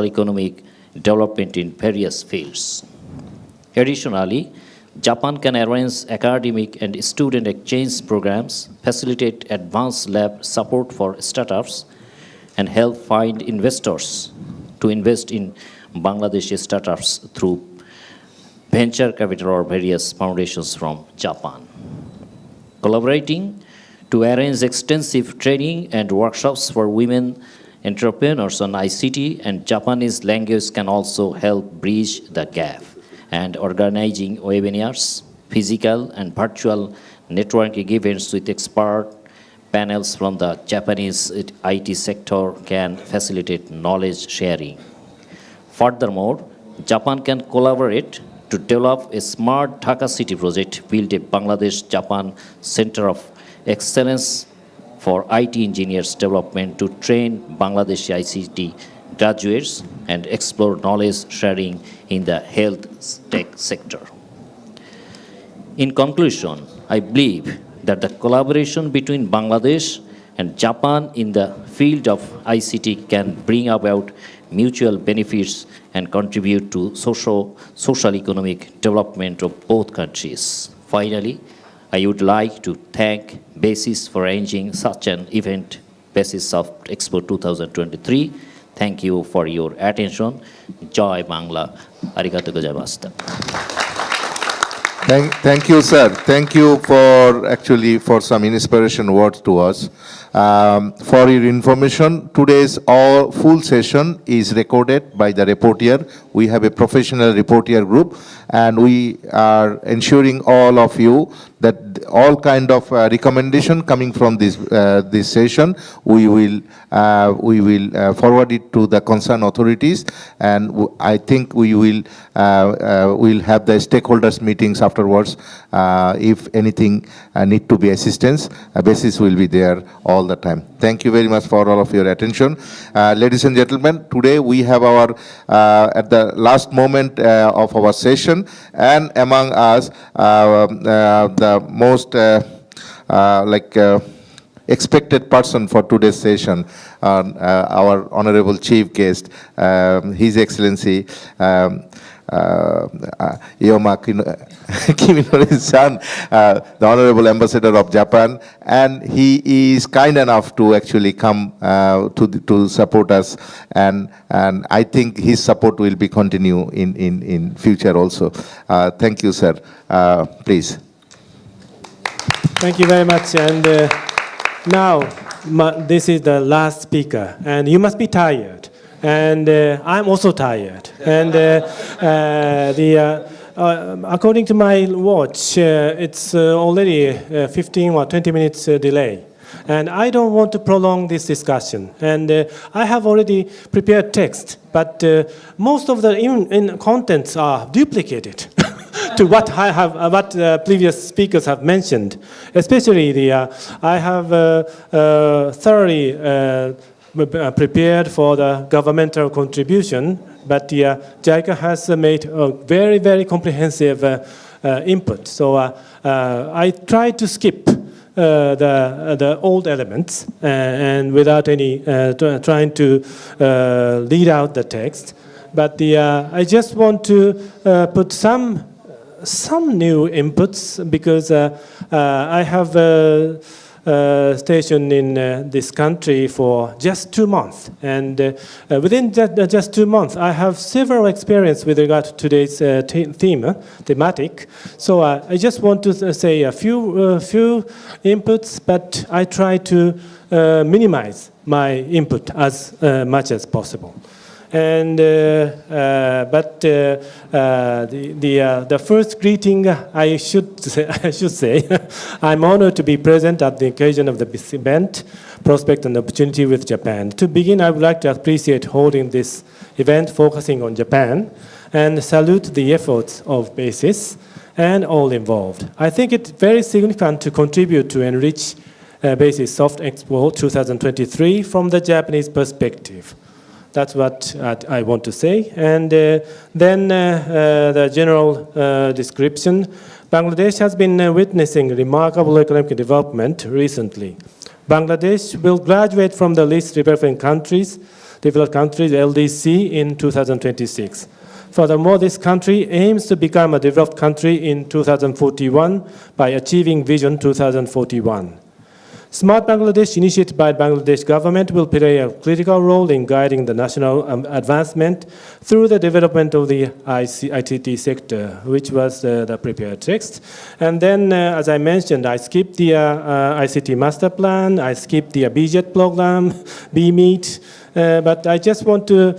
economic development in various fields. Additionally, Japan can arrange academic and student exchange programs, facilitate advanced lab support for startups, and help find investors to invest in Bangladeshi startups through venture capital or various foundations from Japan. Collaborating to arrange extensive training and workshops for women entrepreneurs on ICT and Japanese language can also help bridge the gap. And organizing webinars, physical and virtual networking events with expert panels from the Japanese IT sector can facilitate knowledge sharing. Furthermore, Japan can collaborate to develop a smart Dhaka City project, build a Bangladesh-Japan Center of Excellence for IT engineers development to train Bangladeshi ICT graduates and explore knowledge sharing in the health tech sector. In conclusion, I believe that the collaboration between Bangladesh and Japan in the field of ICT can bring about mutual benefits and contribute to social economic development of both countries. Finally, I would like to thank BASIS for arranging such an event, BASIS Softexpo 2023. Thank you for your attention. Joy Bangla. Arigato gozaimashita. Thank you, sir. Thank you for some inspiration words to us. For your information, today's full session is recorded by the reporter. We have a professional reporter group, and we are ensuring all of you that all kind of recommendation coming from this session, we will forward it to the concerned authorities, and I think we will have the stakeholders meetings afterwards. If anything need to be assistance, BASIS will be there all the time. Thank you very much for all of your attention. Ladies and gentlemen, today we have our, at the last moment of our session, and among us, the most expected person for today's session, our honorable chief guest, His Excellency Yoma Kiminori's son, the Honorable Ambassador of Japan, and he is kind enough to actually come to support us, and I think his support will be continue in future also. Thank you, sir. Please. Thank you very much. And now, this is the last speaker, and you must be tired. And I'm also tired. And according to my watch, it's already 15 or 20 minutes delay. And I don't want to prolong this discussion. And I have already prepared text, but most of the contents are duplicated to what I have, what previous speakers have mentioned. Especially I have thoroughly prepared for the governmental contribution, but JICA has made a very, very comprehensive input. So I tried to skip the old elements and without any trying to lead out the text. But I just want to put some new inputs because I have stationed in this country for just 2 months, and within just 2 months, I have several experience with regard to today's thematic. So I just want to say a few inputs, but I try to minimize my input as much as possible. And but the first greeting I should say, I'm honored to be present at the occasion of this event, Prospect and Opportunity with Japan. To begin, I would like to appreciate holding this event focusing on Japan and salute the efforts of BASIS and all involved. I think it's very significant to contribute to enrich BASIS Softexpo 2023 from the Japanese perspective. That's what I want to say. And then the general description. Bangladesh has been witnessing remarkable economic development recently. Bangladesh will graduate from the least developed countries, LDC, in 2026. Furthermore, this country aims to become a developed country in 2041 by achieving Vision 2041. Smart Bangladesh, initiated by the Bangladesh government, will play a critical role in guiding the national advancement through the development of the ICT sector, which was the prepared text. And then, as I mentioned, I skipped the ICT master plan, I skipped the BJET program, BMeet, but I just want to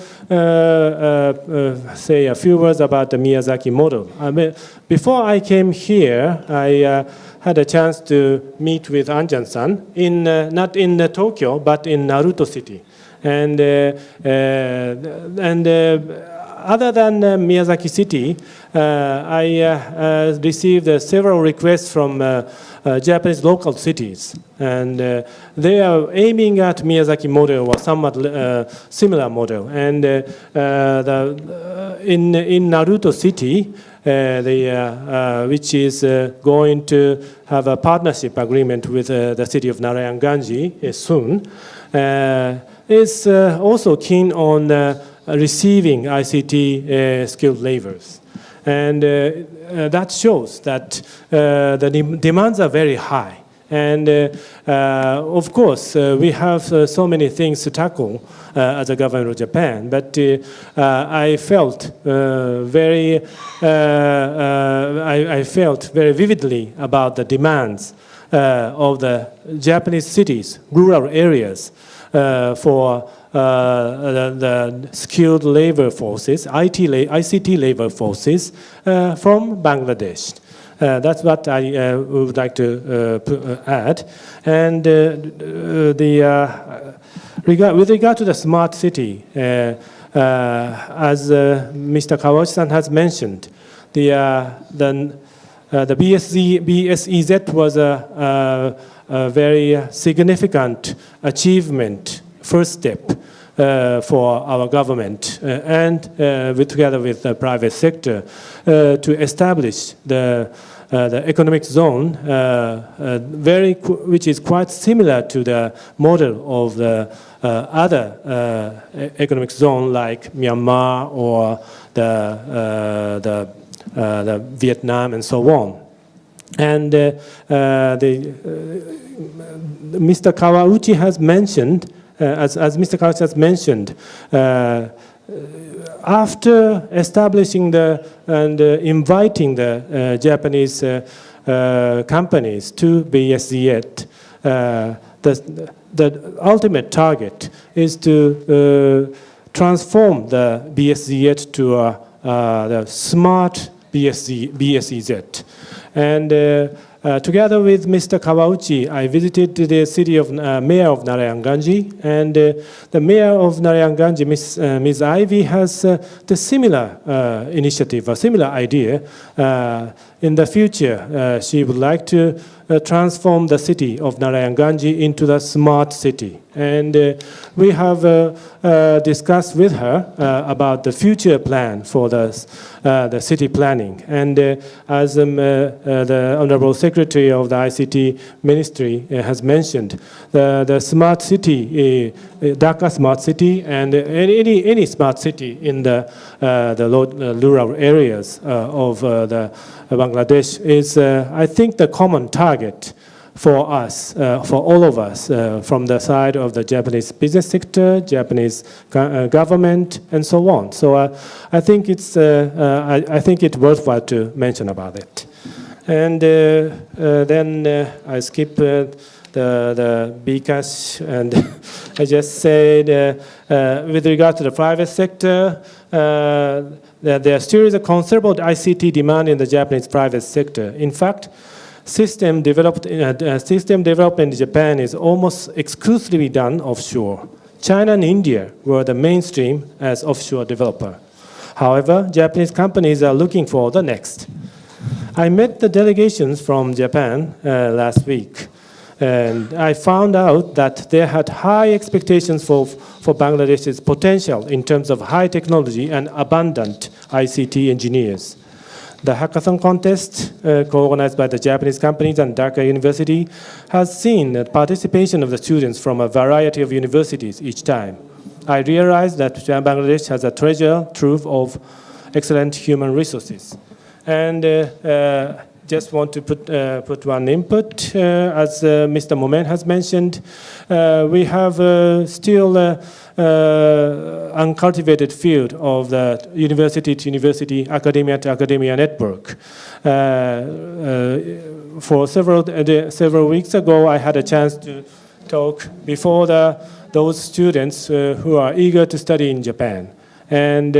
say a few words about the Miyazaki model. Before I came here, I had a chance to meet with Anjan-san, not in Tokyo, but in Naruto City. And other than Miyazaki City, I received several requests from Japanese local cities. And they are aiming at Miyazaki model or somewhat similar model. And in Naruto City, which is going to have a partnership agreement with the city of Narayanganji soon, is also keen on receiving ICT skilled laborers. And that shows that the demands are very high. And of course, we have so many things to tackle as a government of Japan. But I felt very vividly about the demands of the Japanese cities, rural areas, for the skilled labor forces, ICT labor forces from Bangladesh. That's what I would like to add. And with regard to the smart city, as Mr. Kawachi-san has mentioned, the BSEZ was a very significant achievement, first step for our government and together with the private sector to establish the economic zone, which is quite similar to the model of the other economic zone like Myanmar or the Vietnam and so on. And Mr. Kawauchi has mentioned, as Mr. Kawauchi has mentioned, after establishing and inviting the Japanese companies to BSZ, the ultimate target is to transform the BSZ to the smart BSEZ. And together with Mr. Kawauchi, I visited the city of mayor of Narayanganji, and the mayor of Narayanganji, Ms. Ivy, has the similar initiative, a similar idea. In the future, she would like to transform the city of Narayanganji into the smart city. And we have discussed with her about the future plan for the city planning. And as the Honorable Secretary of the ICT Ministry has mentioned, the smart city, Dhaka smart city, and any smart city in the rural areas of the Bangladesh is, I think, the common target for us, for all of us, from the side of the Japanese business sector, Japanese government, and so on. So I think it's worthwhile to mention about it. And then I skip the BCAS, and I just said with regard to the private sector, there still is a considerable ICT demand in the Japanese private sector. In fact, system development in Japan is almost exclusively done offshore. China and India were the mainstream as offshore developer. However, Japanese companies are looking for the next. I met the delegations from Japan last week. And I found out that they had high expectations for Bangladesh's potential in terms of high technology and abundant ICT engineers. The hackathon contest, co-organized by the Japanese companies and Dhaka University, has seen the participation of the students from a variety of universities each time. I realized that Bangladesh has a treasure trove of excellent human resources. And just want to put one input. As Mr. Momen has mentioned, we have still uncultivated field of the university-to-university, academia-to-academia network. For several weeks ago, I had a chance to talk before those students who are eager to study in Japan. And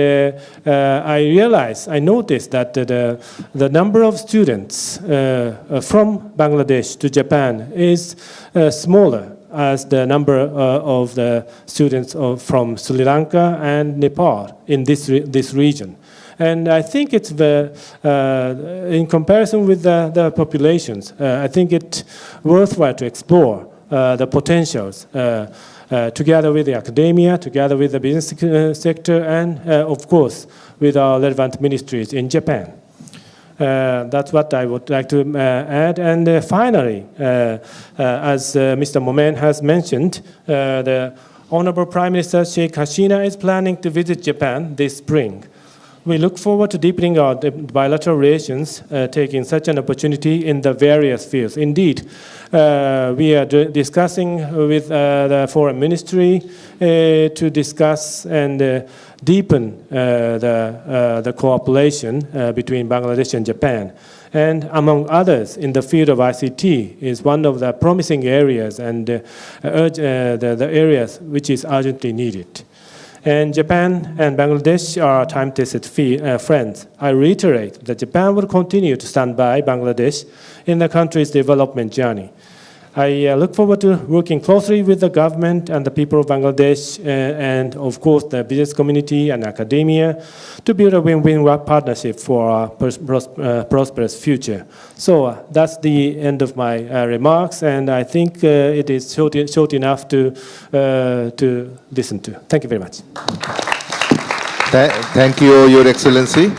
I noticed that the number of students from Bangladesh to Japan is smaller as the number of the students from Sri Lanka and Nepal in this region. And I think it's in comparison with the populations, I think it's worthwhile to explore the potentials together with the academia, together with the business sector, and of course with our relevant ministries in Japan. That's what I would like to add. And finally, as Mr. Momen has mentioned, the Honorable Prime Minister Sheikh Hasina is planning to visit Japan this spring. We look forward to deepening our bilateral relations, taking such an opportunity in the various fields. Indeed, we are discussing with the Foreign Ministry to discuss and deepen the cooperation between Bangladesh and Japan. And among others, in the field of ICT is one of the promising areas and the areas which is urgently needed. And Japan and Bangladesh are time-tested friends. I reiterate that Japan will continue to stand by Bangladesh in the country's development journey. I look forward to working closely with the government and the people of Bangladesh and, of course, the business community and academia to build a win-win partnership for our prosperous future. So that's the end of my remarks, and I think it is short enough to listen to. Thank you very much. Thank you, Your Excellency.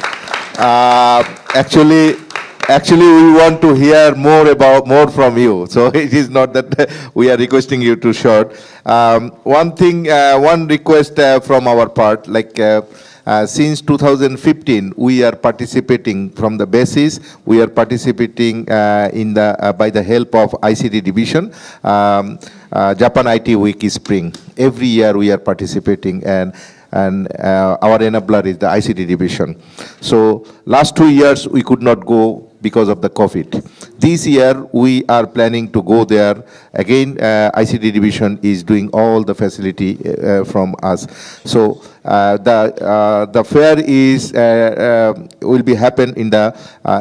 Actually, we want to hear more from you. So it is not that we are requesting you to short. One request from our part, like since 2015, we are participating from the basis. We are participating by the help of ICT division. Japan IT Week is spring. Every year we are participating, and our enabler is the ICT division. So last 2 years we could not go because of the COVID. This year we are planning to go there. Again, ICT division is doing all the facility from us. So the fair will be happen in the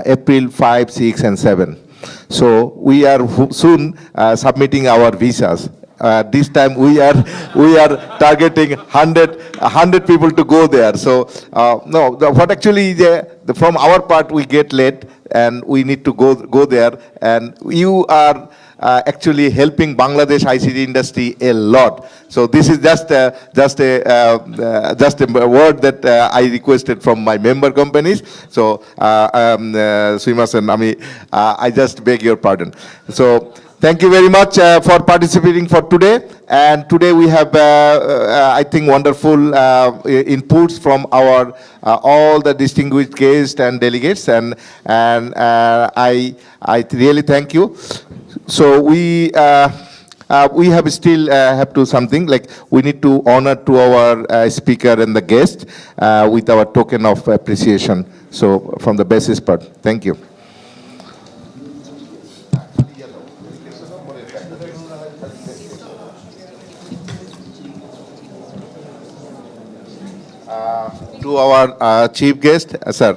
April 5, 6, and 7. So we are soon submitting our visas. This time we are targeting 100 people to go there. So what actually from our part we get late and we need to go there, and you are actually helping Bangladesh ICT industry a lot. So this is just a word that I requested from my member companies. So Suimasen, I just beg your pardon. So thank you very much for participating for today. And today we have, I think, wonderful inputs from our all the distinguished guests and delegates, and I really thank you. So we have still have to something like we need to honor to our speaker and the guest with our token of appreciation. So from the basis part, thank you. To our chief guest, sir.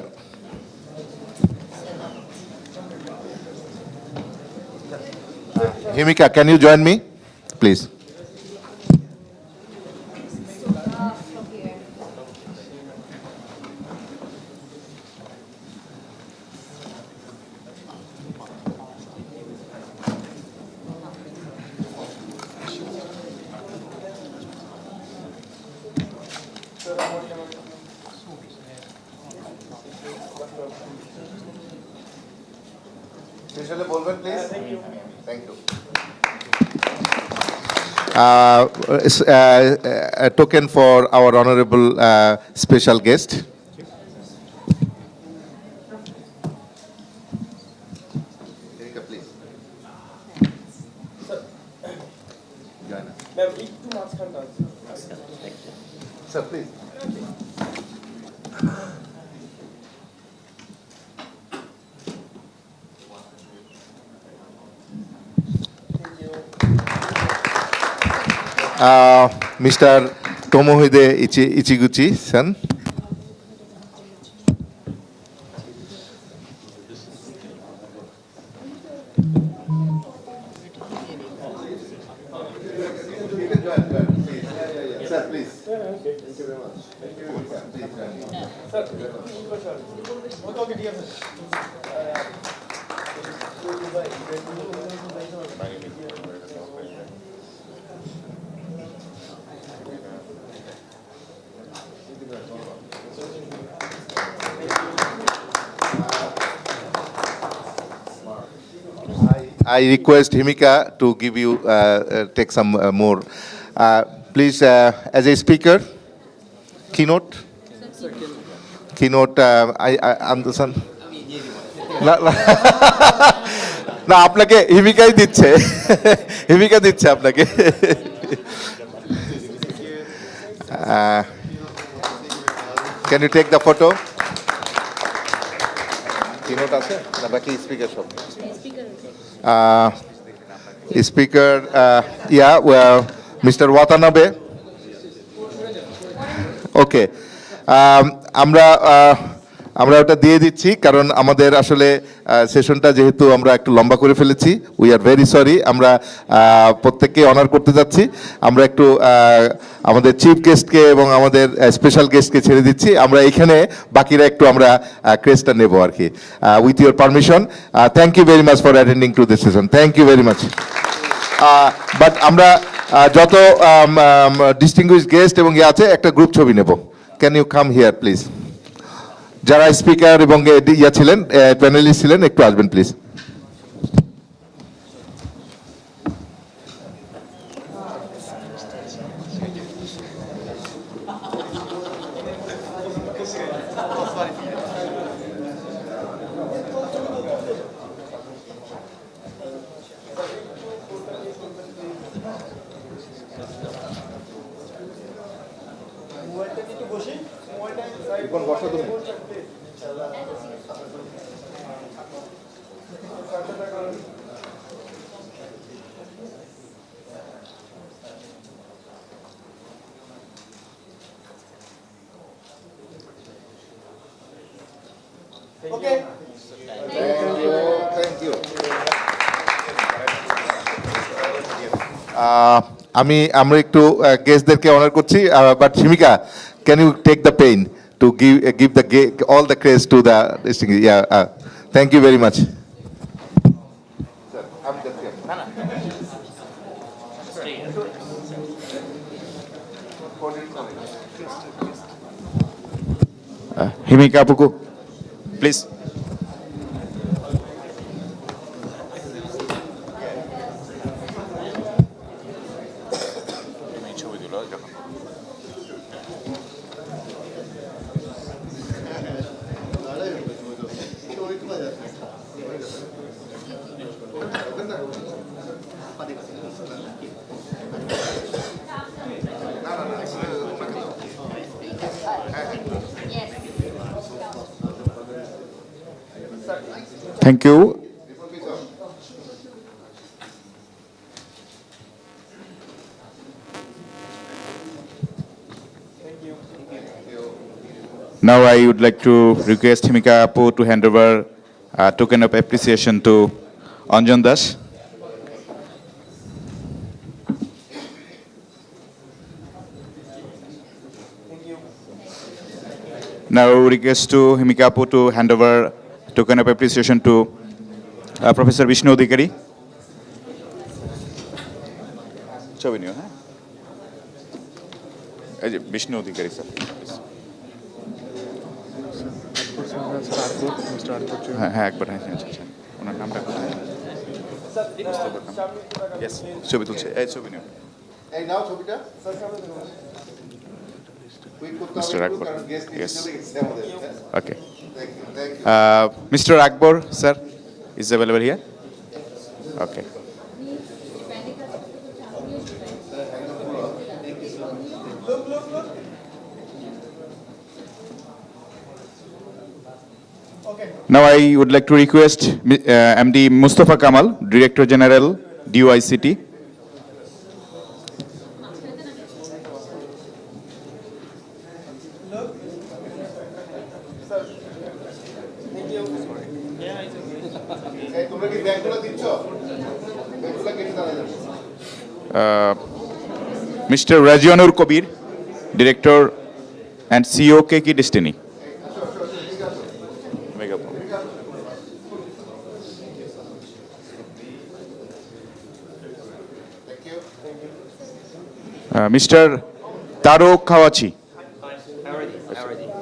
Himika, can you join me, please? Thank you. A token for our honorable special guest. Sir, please. Mr. Tomohide Ichiguchi-san. Sir, please. Thank you very much. Thank you very much. I request Himika to give you, take some more. Please, as a speaker, keynote. Keynote, I'm the son. না আপনাকে হিমিকাই দিচ্ছে হিমিকা দিচ্ছে আপনাকে Can you take the photo? Keynote আছে না বাকি speaker সব Speaker, yeah, well, Mr. Watanabe. Okay. আমরা ওটা দিয়ে দিচ্ছি কারণ আমাদের আসলে সেশনটা যেহেতু আমরা একটু লম্বা করে ফেলেছি উই আর ভেরি সরি আমরা প্রত্যেককে অনার করতে যাচ্ছি আমরা একটু আমাদের চিফ গেস্টকে এবং আমাদের স্পেশাল গেস্টকে ছেড়ে দিচ্ছি আমরা এখানে বাকিরা একটু আমরা ক্রেস্টটা নেব আর কি with your permission thank you very much for attending to this session thank you very much but আমরা যত ডিস্টিংগুইশ গেস্ট এবং ইয়ে আছে একটা গ্রুপ ছবি নেব can you come here please যারা স্পিকার এবং ইয়া ছিলেন প্যানেলিস্ট ছিলেন একটু আসবেন প্লিজ Okay. Thank you. আমরা একটু গেস্টদেরকে অনার করছি but Shimika can you take the pain to give the all the credits to the distinguished thank you very much Himika Apuku, please. Thank you. Now I would like to request Himika Apu to hand over a token of appreciation to Anjan Das. Now request to Himika Apu to hand over token of appreciation to Professor Vishnu Adhikari. এই যে বিষ্ণু অধিকারী sir. হ্যাঁ হ্যাঁ একবার হ্যাঁ আচ্ছা আচ্ছা ওনার নামটা কোথায়? ইয়েস ছবি তুলছে এই ছবি নিন এই নাও ছবিটা Mr. Akbar. Yes. Okay. Mr. Akbar, sir, is available here? Okay. Now I would like to request MD Mustafa Kamal, Director General, DUICT. Mr. Rajanur Kabir, Director and CEO KK Destiny. Mr. Taro Kawachi.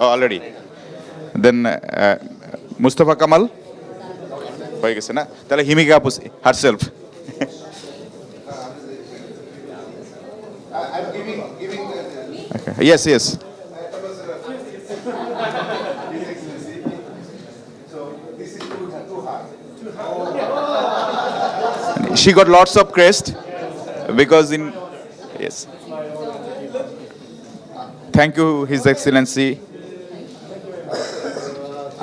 Oh, already. Then Mustafa Kamal. হয়ে গেছে না তাহলে হিমিকা আপু herself. Okay. Yes, yes. She got lots of crest because in yes. Thank you, His Excellency.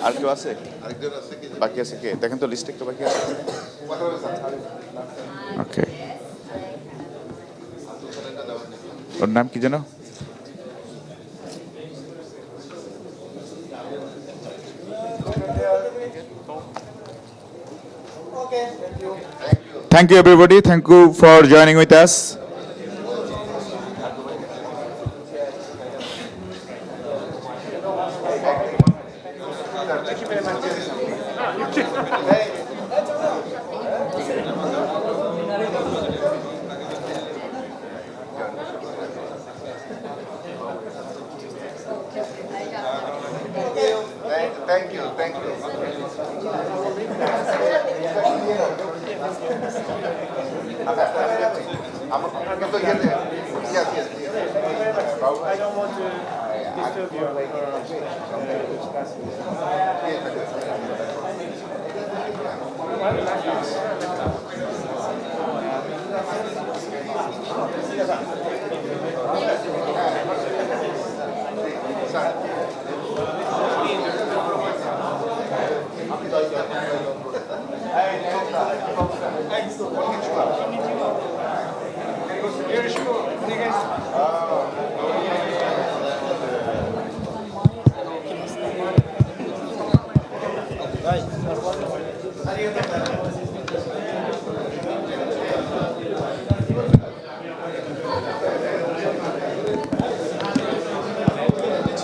আর কেউ আছে আরেকজন আছে কি বাকি আছে কে দেখেন তো লিস্টে একটু বাকি আছে ওকে ওর নাম কি জানো Thank you everybody. Thank you for joining with us. Thank you. I don't want to disturb you. Right.